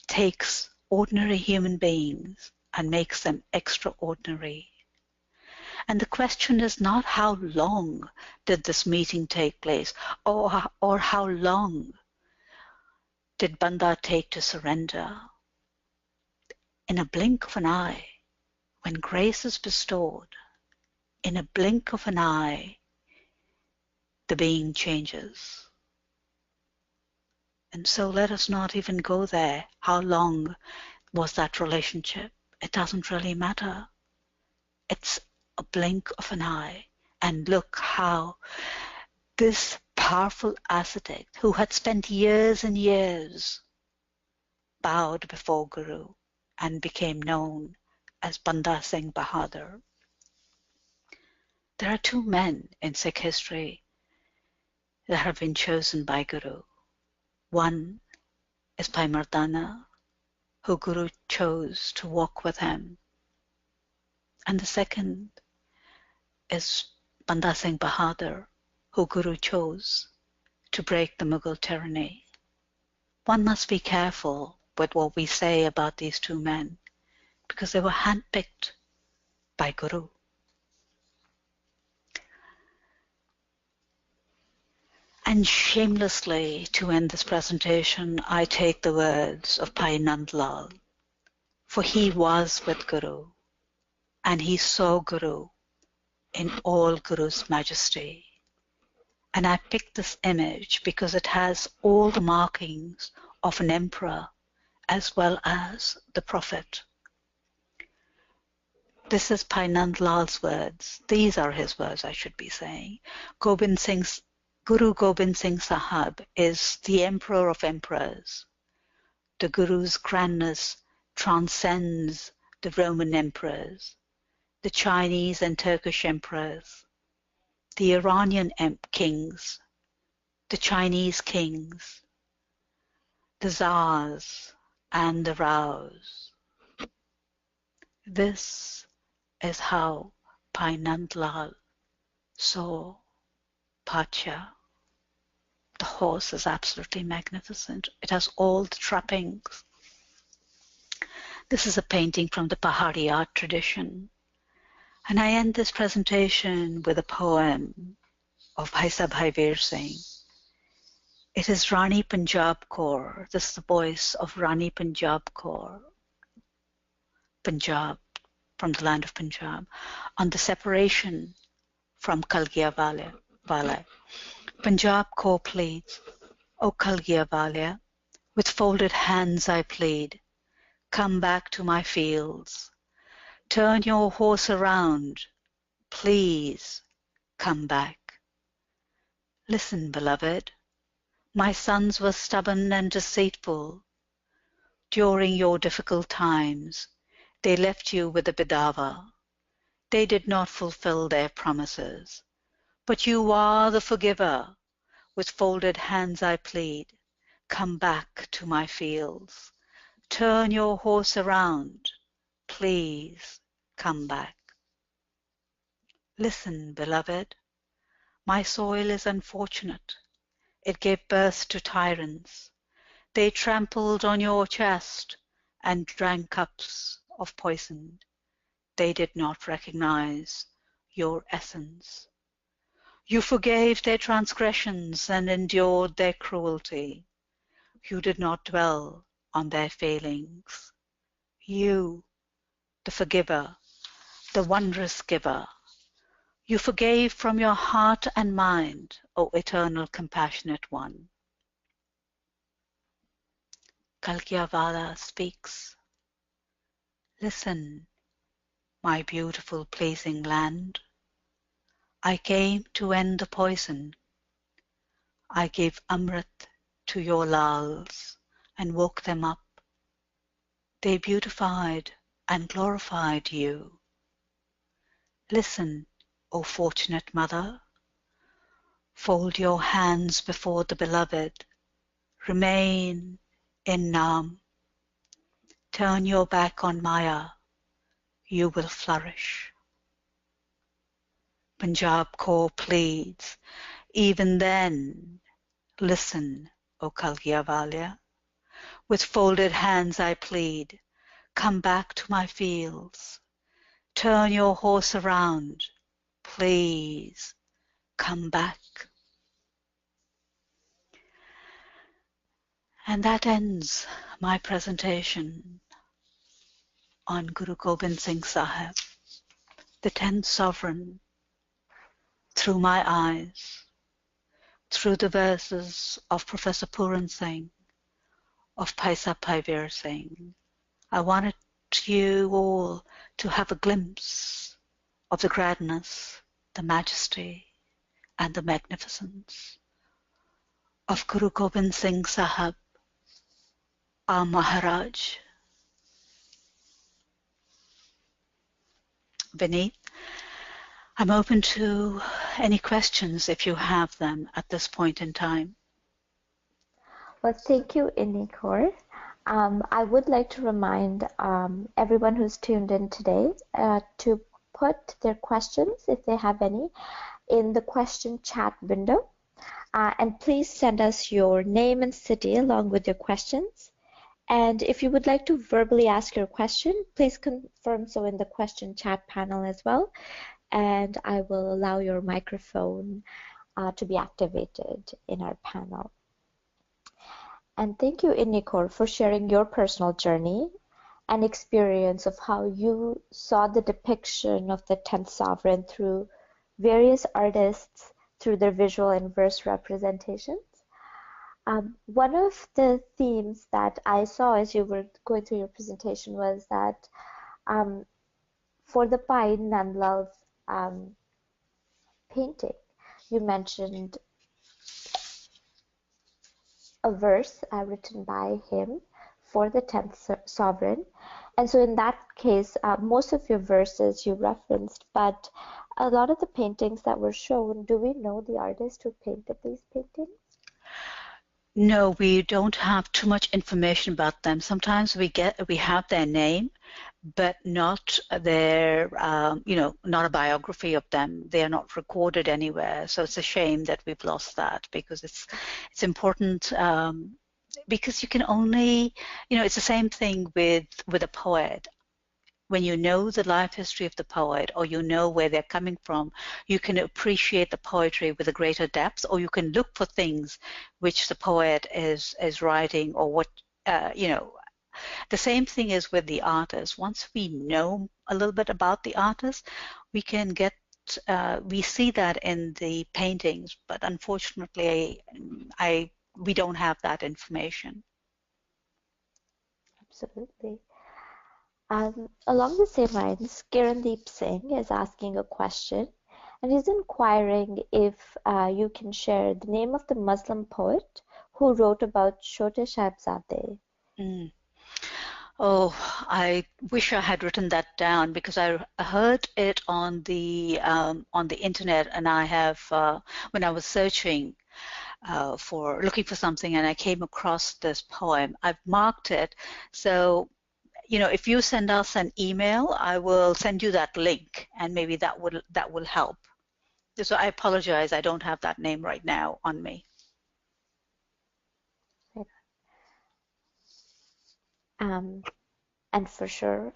takes ordinary human beings and makes them extraordinary. And the question is not how long did this meeting take place, or how long did Banda take to surrender. In a blink of an eye, when grace is bestowed, in a blink of an eye, the being changes. And so let us not even go there. How long was that relationship? It doesn't really matter. It's a blink of an eye. And look how this powerful ascetic, who had spent years and years, bowed before Guru and became known as Banda Singh Bahadur. There are 2 men in Sikh history that have been chosen by Guru. One is Bhai Mardana, who Guru chose to walk with him. And the second is Banda Singh Bahadur, who Guru chose to break the Mughal tyranny. One must be careful with what we say about these 2 men, because they were handpicked by Guru. And shamelessly, to end this presentation, I take the words of Bhai Nandlal, for he was with Guru, and he saw Guru in all Guru's majesty. And I picked this image because it has all the markings of an emperor as well as the prophet. This is Bhai Nand Lal's words. These are his words, I should be saying. Guru Gobind Singh Sahib is the emperor of emperors. The Guru's grandness transcends the Roman emperors, the Chinese and Turkish emperors, the Iranian kings, the Chinese kings, the Tsars and the Raos. This is how Bhai Nand Lal saw Pacha. The horse is absolutely magnificent. It has all the trappings. This is a painting from the Pahari art tradition. And I end this presentation with a poem of Bhai Sabhai Veer Singh. It is Rani Punjab Kaur. This is the voice of Rani Punjab Kaur, Punjab, from the land of Punjab, on the separation from Kalgia Wale. Punjab Kaur pleads, O Kalgia Wale, with folded hands I plead, come back to my fields. Turn your horse around, please come back. Listen, beloved, my sons were stubborn and deceitful. During your difficult times, they left you with a bidava. They did not fulfill their promises. But you are the forgiver. With folded hands I plead, come back to my fields. Turn your horse around, please come back. Listen, beloved, my soil is unfortunate. It gave birth to tyrants. They trampled on your chest and drank cups of poison. They did not recognize your essence. You forgave their transgressions and endured their cruelty. You did not dwell on their failings. You, the forgiver, the wondrous giver, you forgave from your heart and mind, O eternal compassionate one. Kalkiavala speaks. Listen, my beautiful pleasing land. I came to end the poison. I gave Amrit to your lals and woke them up. They beautified and glorified you. Listen, O fortunate mother. Fold your hands before the beloved. Remain in Nam. Turn your back on Maya. You will flourish. Punjab Kaur pleads, even then, listen, O Kalgiavalia. With folded hands I plead, come back to my fields. Turn your horse around, please come back. And that ends my presentation on Guru Gobind Singh Sahib, the 10th sovereign, through my eyes, through the verses of Professor Puran Singh, of Bhai Sabhai Veer Singh. I wanted you all to have a glimpse of the grandness, the majesty, and the magnificence of Guru Gobind Singh Sahib, our Maharaj. Vineet, I'm open to any questions if you have them at this point in time. Well, thank you, Ik Oankar. I would like to remind everyone who's tuned in today to put their questions, if they have any, in the question chat window. And please send us your name and city along with your questions. And if you would like to verbally ask your question, please confirm so in the question chat panel as well. And I will allow your microphone to be activated in our panel. And thank you, Ik Oankar, for sharing your personal journey an experience of how you saw the depiction of the 10th sovereign through various artists through their visual and verse representations. One of the themes that I saw as you were going through your presentation was that for the Pai Nandlal's painting, you mentioned a verse written by him for the 10th sovereign. And so in that case, most of your verses you referenced, but a lot of the paintings that were shown, do we know the artist who painted these paintings? No, we don't have too much information about them. Sometimes we have their name, but not their, not a biography of them. They are not recorded anywhere. So it's a shame that we've lost that, because it's important. Because you can only, it's the same thing with a poet. When you know the life history of the poet, or you know where they're coming from, you can appreciate the poetry with a greater depth, or you can look for things which the poet is writing, or what, the same thing is with the artist. Once we know a little bit about the artist, we can get, we see that in the paintings, but unfortunately, we don't have that information. Absolutely. Along the same lines, Kirandeep Singh is asking a question, and he's inquiring if you can share the name of the Muslim poet who wrote about Chote Sahibzade. Oh, I wish I had written that down, because I heard it on the internet, and I have when I was searching for looking for something, and I came across this poem. I've marked it, so if you send us an email, I will send you that link, and maybe that will help. So I apologize, I don't have that name right now on me. And for sure,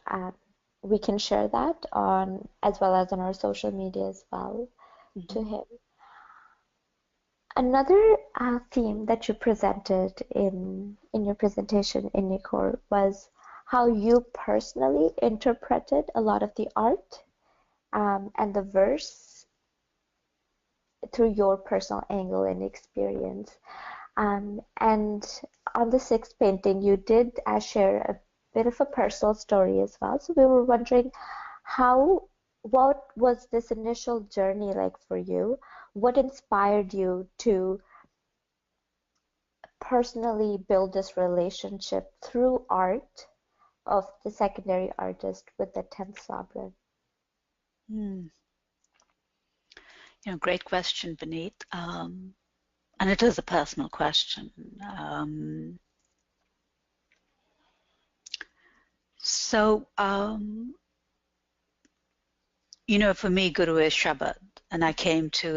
we can share that on, as well as on our social media as well, to him. Another theme that you presented in your presentation in Nikor was how you personally interpreted a lot of the art and the verse through your personal angle and experience. And on the sixth painting, you did share a bit of a personal story as well. So we were wondering what was this initial journey like for you? What inspired you to personally build this relationship through art of the secondary artist with the 10th sovereign? Great question, Vineet. And it is a personal question. For me, Guru is Shabad, and I came to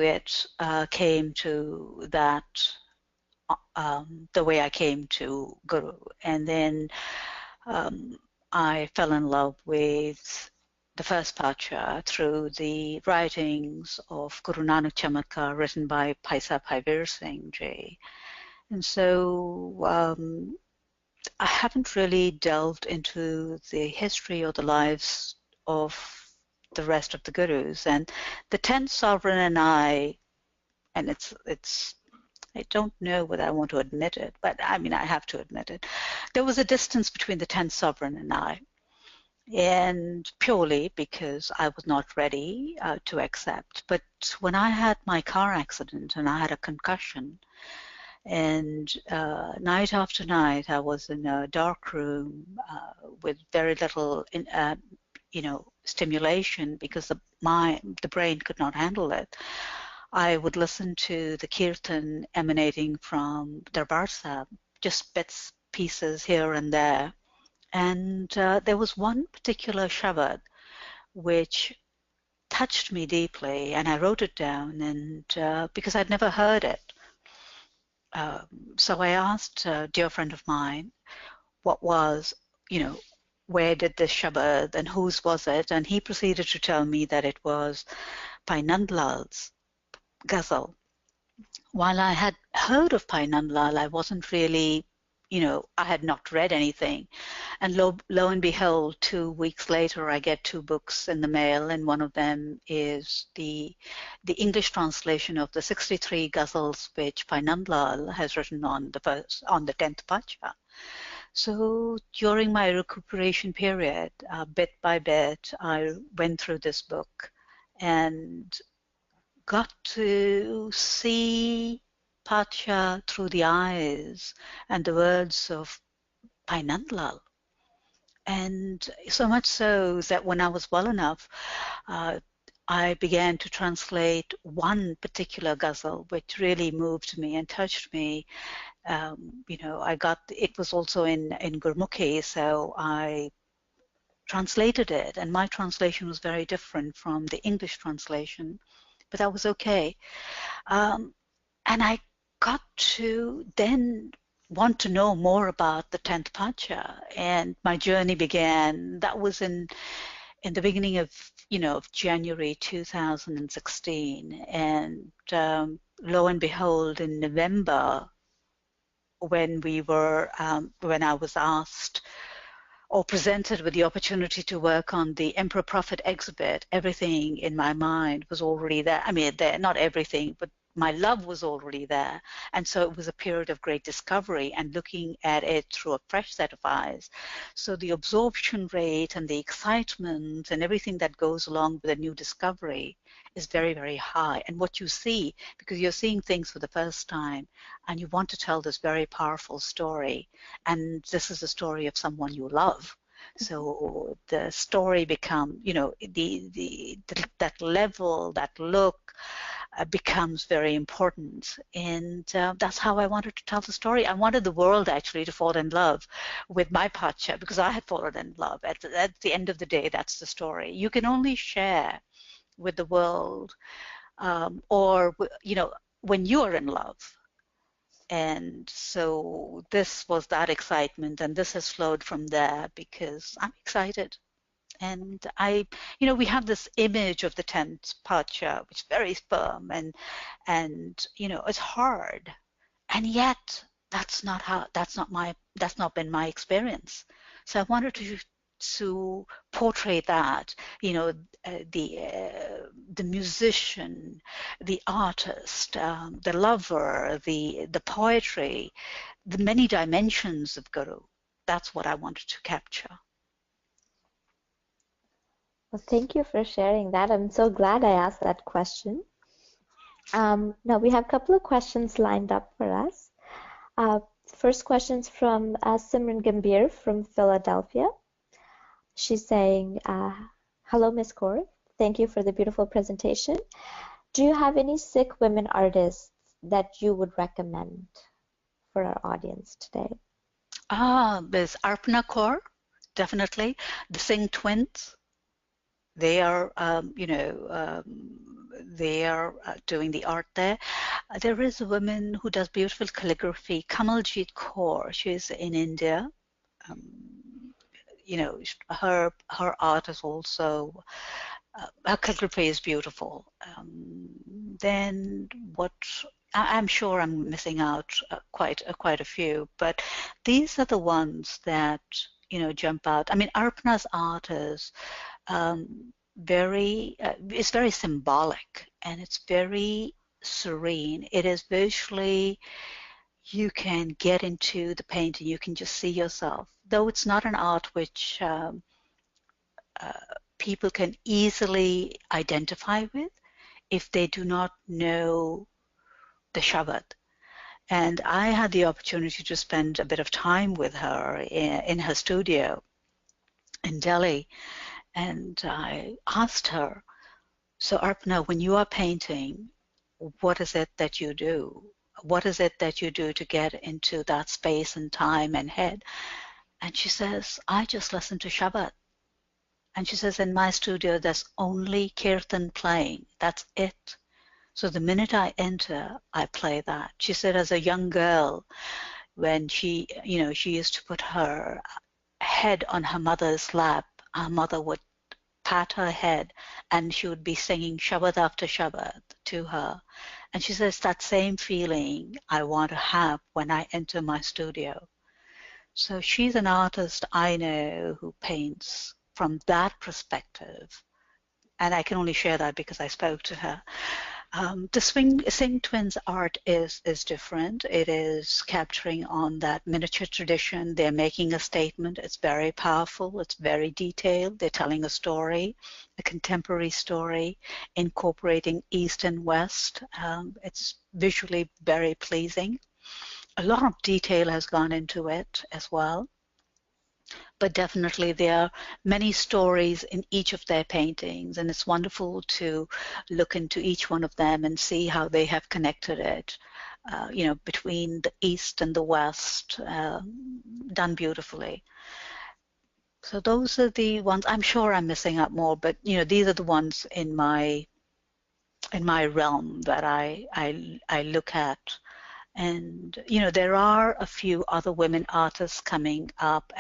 that the way I came to Guru. And then I fell in love with the first Pacha through the writings of Guru Nanak Chamatkar, written by Bhai Sahib Bhai Singh Ji. And so I haven't really delved into the history or the lives of the rest of the gurus. And the 10th sovereign and I don't know whether I want to admit it, but I have to admit it. There was a distance between the 10th sovereign and I, and purely because I was not ready to accept. But when I had my car accident and I had a concussion, and night after night I was in a dark room with very little stimulation, because the brain could not handle it. I would listen to the kirtan emanating from Darbar Sahib, just bits, pieces here and there. And there was one particular shabad which touched me deeply, and I wrote it down, and because I'd never heard it. So I asked a dear friend of mine what was, where did this shabad and whose was it? And he proceeded to tell me that it was Bhai Nandlal's ghazal. While I had heard of Bhai Nandlal, I wasn't really I had not read anything. And lo and behold, 2 weeks later, I get 2 books in the mail, and one of them is the English translation of the 63 ghazals which Pai Nandlal has written on the 10th Pacha. So during my recuperation period, bit by bit, I went through this book and got to see Pacha through the eyes and the words of Pai Nandlal. And so much so that when I was well enough, I began to translate one particular ghazal which really moved me and touched me. It was also in Gurmukhi, so I translated it, and my translation was very different from the English translation, but that was okay. And I got to then want to know more about the 10th Pacha, and my journey began. That was in the beginning of January 2016, and lo and behold, in November, when I was asked or presented with the opportunity to work on the Emperor Prophet exhibit, everything in my mind was already there. I mean, not everything, but my love was already there. And so it was a period of great discovery and looking at it through a fresh set of eyes. So the absorption rate and the excitement and everything that goes along with a new discovery is very, very high. And what you see, because you're seeing things for the first time and you want to tell this very powerful story, and this is the story of someone you love. So the story become, that level, that look, becomes very important, and that's how I wanted to tell the story. I wanted the world actually to fall in love with my Pacha, because I had fallen in love. At the end of the day, that's the story. You can only share with the world, or when you are in love. And so this was that excitement, and this has flowed from there because I'm excited. And we have this image of the 10th Pacha, which is very firm and it's hard. And yet that's not been my experience. So I wanted to portray that, the musician, the artist, the lover, the poetry, the many dimensions of Guru. That's what I wanted to capture. Well, thank you for sharing that. I'm so glad I asked that question. Now we have a couple of questions lined up for us. First question's from Simran Gambhir from Philadelphia. She's saying, hello, Ms. Kaur. Thank you for the beautiful presentation. Do you have any Sikh women artists that you would recommend for our audience today? There's Arpana Kaur, definitely. The Singh twins. They are, they are doing the art there. There is a woman who does beautiful calligraphy, Kamaljit Kaur. She's in India. Her art is also, her calligraphy is beautiful. Then what? I'm sure I'm missing out quite a few, but these are the ones that jump out. I mean, Arpana's art is it's very symbolic, and it's very serene. It is visually, you can get into the painting, you can just see yourself. Though it's not an art which people can easily identify with if they do not know the Shabad. And I had the opportunity to spend a bit of time with her in her studio in Delhi. And I asked her, so Arpana, when you are painting, what is it that you do? What is it that you do to get into that space and time and head? And she says, I just listen to Shabad. And she says, in my studio, there's only Kirtan playing. That's it. So the minute I enter, I play that. She said, as a young girl, when she used to put her head on her mother's lap, her mother would pat her head and she would be singing Shabad after Shabad to her. And she says, that same feeling I want to have when I enter my studio. So she's an artist I know who paints from that perspective. And I can only share that because I spoke to her. The Singh twins art is different. It is capturing on that miniature tradition. They're making a statement. It's very powerful. It's very detailed. They're telling a story, a contemporary story, incorporating East and West. It's visually very pleasing. A lot of detail has gone into it as well. But definitely there are many stories in each of their paintings, and it's wonderful to look into each one of them and see how they have connected it, between the East and the West, done beautifully. So those are the ones. I'm sure I'm missing out more, but these are the ones in my realm that I look at. And there are a few other women artists coming up,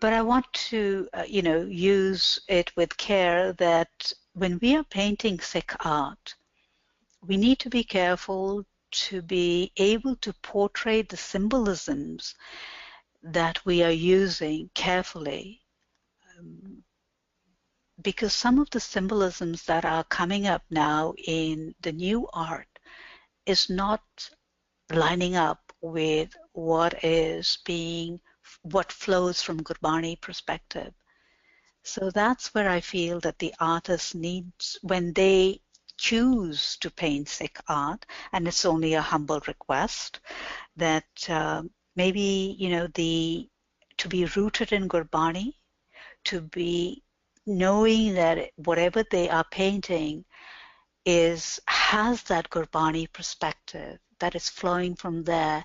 but I want to, use it with care that when we are painting Sikh art, we need to be careful to be able to portray the symbolisms that we are using carefully, because some of the symbolisms that are coming up now in the new art is not lining up with what flows from Gurbani perspective. So that's where I feel that the artist needs, when they choose to paint Sikh art, and it's only a humble request, that maybe, to be rooted in Gurbani, to be knowing that whatever they are painting has that Gurbani perspective, that is flowing from there.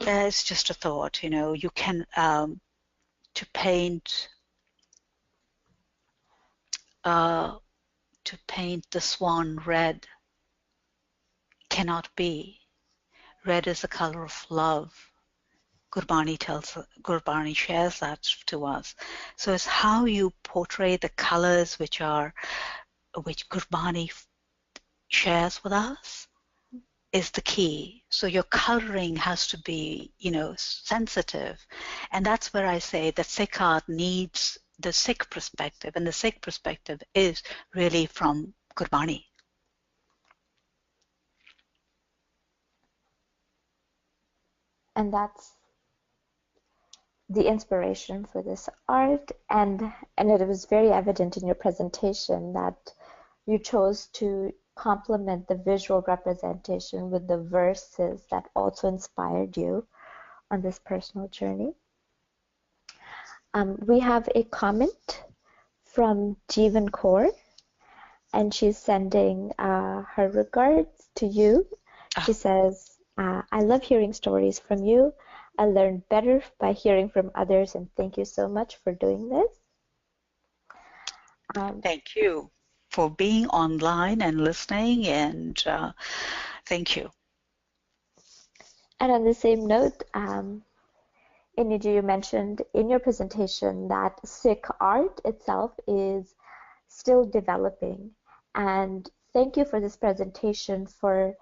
It's just a thought, you can, to paint the swan red cannot be. Red is the color of love. Gurbani shares that to us. So it's how you portray the colors which Gurbani shares with us is the key. So your coloring has to be, sensitive. And that's where I say that Sikh art needs the Sikh perspective, and the Sikh perspective is really from Gurbani. And that's the inspiration for this art, and it was very evident in your presentation that you chose to complement the visual representation with the verses that also inspired you on this personal journey. We have a comment from Jeevan Kaur, and she's sending her regards to you. She says, I love hearing stories from you. I learn better by hearing from others, and thank you so much for doing this. Thank you for being online and listening, and thank you. And on the same note, Iniji, you mentioned in your presentation that Sikh art itself is still developing, and thank you for this presentation, for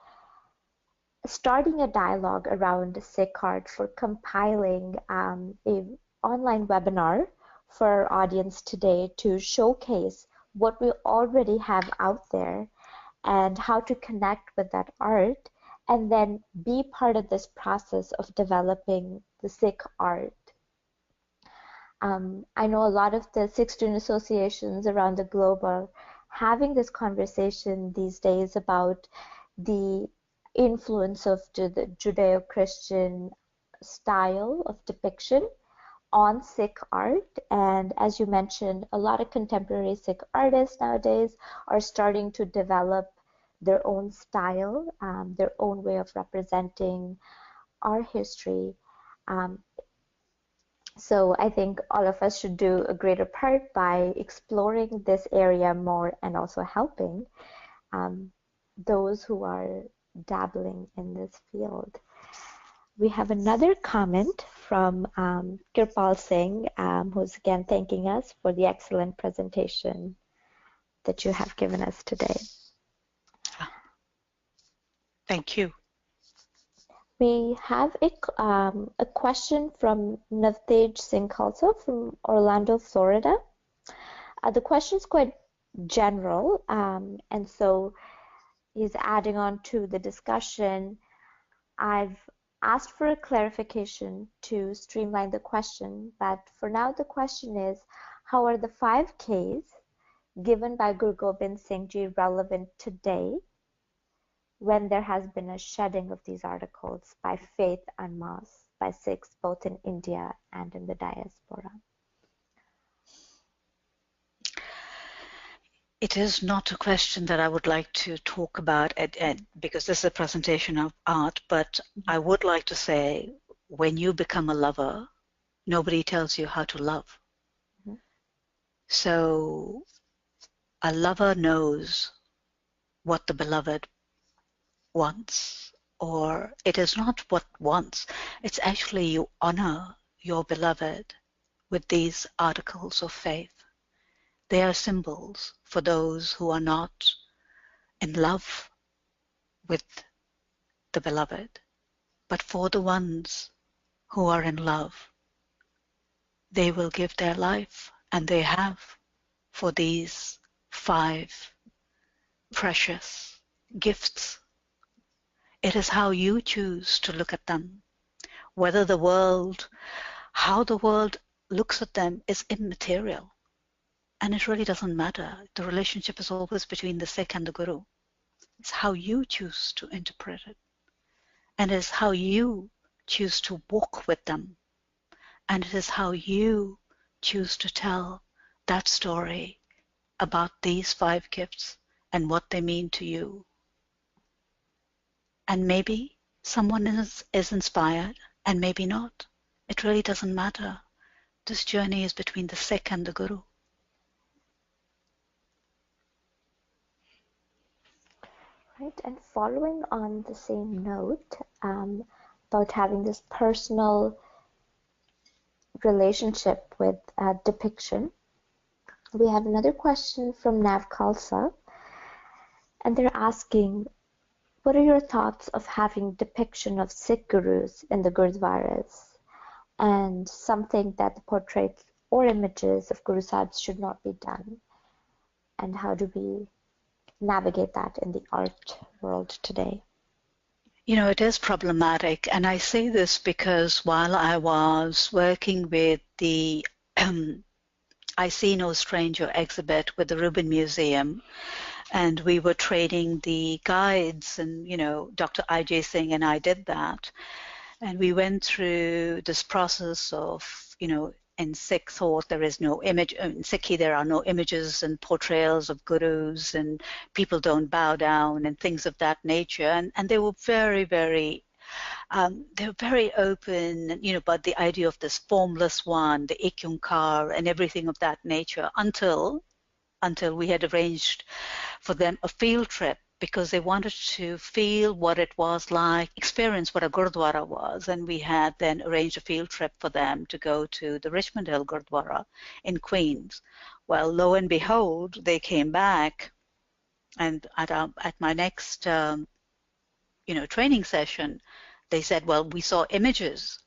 starting a dialogue around Sikh art, for compiling an online webinar for our audience today to showcase what we already have out there and how to connect with that art, and then be part of this process of developing the Sikh art. I know a lot of the Sikh student associations around the globe are having this conversation these days about the influence of the Judeo-Christian style of depiction on Sikh art. And as you mentioned, a lot of contemporary Sikh artists nowadays are starting to develop their own style, their own way of representing our history. So I think all of us should do a greater part by exploring this area more, and also helping those who are dabbling in this field. We have another comment from Kirpal Singh, who's again thanking us for the excellent presentation that you have given us today. Thank you. We have a question from Navtej Singh Khalsa from Orlando, Florida. The question is quite general, and so he's adding on to the discussion. I've asked for a clarification to streamline the question, but for now the question is, how are the 5 Ks given by Guru Gobind Singh Ji relevant today when there has been a shedding of these articles by faith en masse by Sikhs both in India and in the diaspora? It is not a question that I would like to talk about because this is a presentation of art, but I would like to say, when you become a lover, nobody tells you how to love. Mm-hmm. So a lover knows what the beloved wants, or it is not what wants, it's actually you honor your beloved with these articles of faith. They are symbols for those who are not in love with the beloved, but for the ones who are in love, they will give their life, and they have, for these 5 precious gifts. It is how you choose to look at them. Whether how the world looks at them is immaterial. And it really doesn't matter. The relationship is always between the Sikh and the Guru. It's how you choose to interpret it. And it's how you choose to walk with them. And it is how you choose to tell that story about these 5 gifts and what they mean to you. And maybe someone is inspired and maybe not. It really doesn't matter. This journey is between the Sikh and the Guru. Right, and following on the same note about having this personal relationship with depiction, we have another question from Nav Khalsa, and they're asking, what are your thoughts of having depiction of Sikh gurus in the Gurdwaras, and something that the portraits or images of Guru Sahibs should not be done, and how do we navigate that in the art world today? You know, it is problematic, and I say this because while I was working with the I See No Stranger exhibit with the Rubin Museum, and we were training the guides, and, you know, Dr. I.J. Singh and I did that, and we went through this process of, you know, in Sikh thought there is no image, in Sikhi there are no images and portrayals of gurus, and people don't bow down and things of that nature, and they were very, very they were very open, you know, about the idea of this formless one, the Ik Oankar and everything of that nature, until we had arranged for them a field trip, because they wanted to feel what it was like, experience what a Gurdwara was. And we had then arranged a field trip for them to go to the Richmond Hill Gurdwara in Queens. Well, lo and behold, they came back, and at my next you know, training session, they said, well, we saw images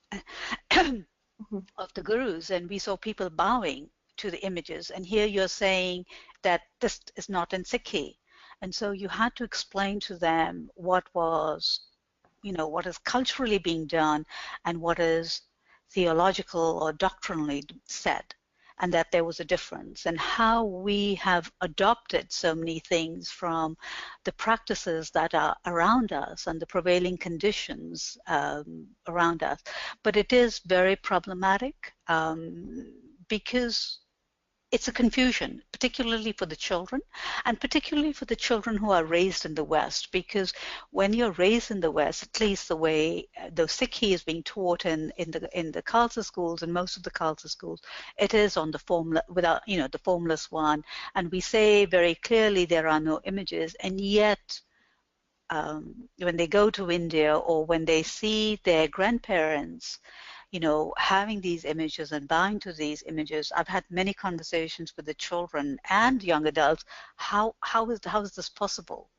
of the gurus, and we saw people bowing to the images, and here you're saying that this is not in Sikhi. And so you had to explain to them what was, you know, what is culturally being done and what is theological or doctrinally said, and that there was a difference, and how we have adopted so many things from the practices that are around us and the prevailing conditions around us. But it is very problematic because it's a confusion, particularly for the children, and particularly for the children who are raised in the West, because when you're raised in the West, at least the way the Sikhi is being taught in the Khalsa schools, and most of the Khalsa schools, it is on the formula, without, you know, the formless one, and we say very clearly there are no images, and yet when they go to India or when they see their grandparents, you know, having these images and bowing to these images, I've had many conversations with the children and young adults. How is this possible?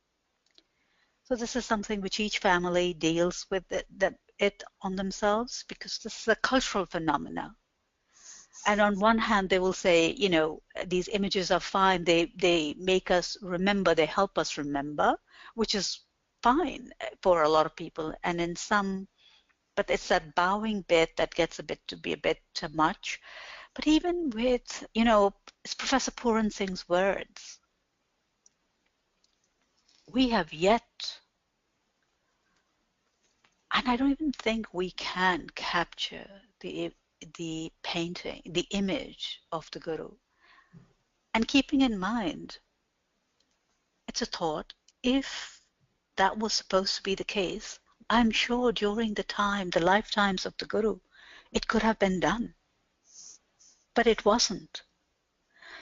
So this is something which each family deals with. That it on themselves, because this is a cultural phenomena. And on one hand, they will say, you know, these images are fine. They make us remember, they help us remember, which is fine for a lot of people. And in some, but it's that bowing bit that gets to be a bit too much. But even with, you know, it's Professor Puran Singh's words, we have yet, and I don't even think we can capture the painting, the image of the Guru. And keeping in mind, it's a thought, if that was supposed to be the case, I'm sure during the lifetimes of the Guru, it could have been done. But it wasn't.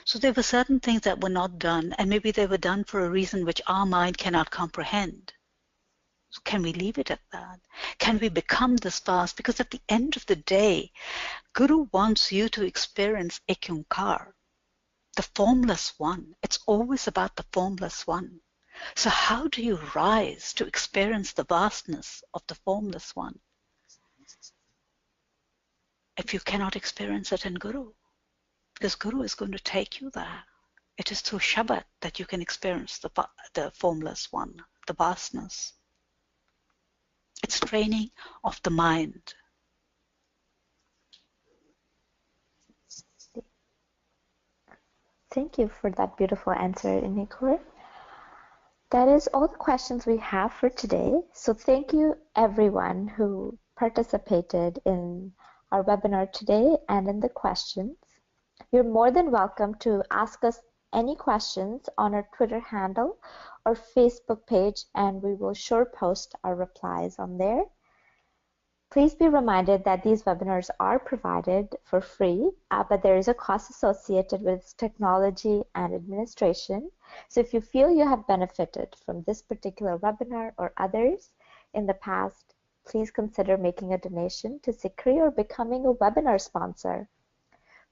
So there were certain things that were not done, and maybe they were done for a reason which our mind cannot comprehend. So can we leave it at that? Can we become this fast? Because at the end of the day, Guru wants you to experience Ik Oankar, the formless one. It's always about the formless one. So how do you rise to experience the vastness of the formless one if you cannot experience it in Guru? Because Guru is going to take you there. It is through Shabad that you can experience the formless one, the vastness. It's training of the mind. Thank you for that beautiful answer, Inikor. That is all the questions we have for today. So thank you everyone who participated in our webinar today and in the questions. You're more than welcome to ask us any questions on our Twitter handle or Facebook page, and we will sure post our replies on there. Please be reminded that these webinars are provided for free, but there is a cost associated with technology and administration. So if you feel you have benefited from this particular webinar or others in the past, please consider making a donation to SikhRI or becoming a webinar sponsor.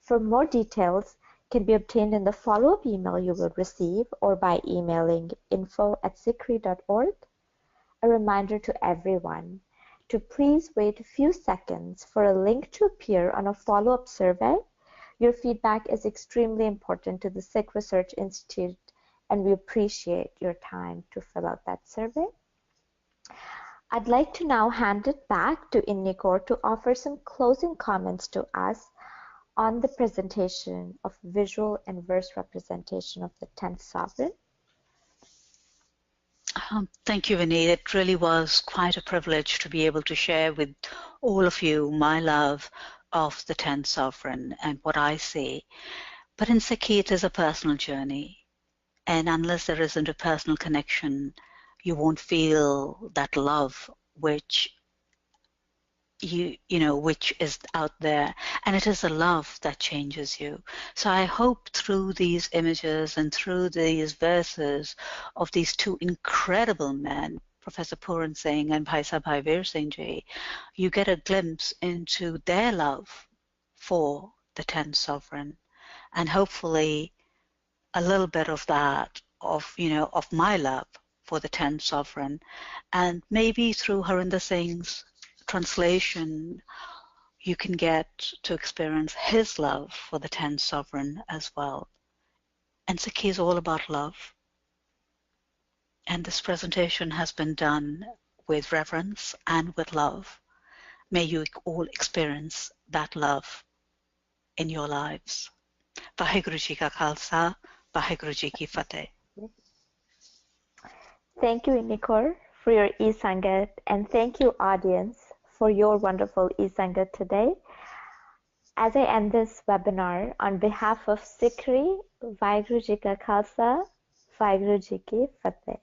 For more details can be obtained in the follow-up email you will receive or by emailing info@sikhri.org. A reminder to everyone to please wait a few seconds for a link to appear on a follow-up survey. Your feedback is extremely important to the Sikh Research Institute, and we appreciate your time to fill out that survey. I'd like to now hand it back to Inikor to offer some closing comments to us on the presentation of visual and verse representation of the 10th sovereign. Thank you, Vinay. It really was quite a privilege to be able to share with all of you my love of the 10th sovereign and what I see. But in Sikhi, it is a personal journey. And unless there isn't a personal connection, you won't feel that love which which is out there, and it is a love that changes you. So I hope through these images and through these verses of these two incredible men, Professor Puran Singh and Bhai Sahib Bhai Veer Singh Ji, you get a glimpse into their love for the 10th sovereign, and hopefully a little bit of that, of my love for the 10th sovereign, and maybe through Harinder Singh's translation, you can get to experience his love for the 10th sovereign as well. And Sikhi is all about love. And this presentation has been done with reverence and with love. May you all experience that love in your lives. Vaheguru Ji Ka Khalsa, Vaheguru Ji Ki Fateh. Thank you, Inikor, for your e-sangat, and thank you, audience, for your wonderful e-sangat today. As I end this webinar, on behalf of SikhRI, Vaheguru Ji Ka Khalsa, Vaheguru Ji Ki Fateh.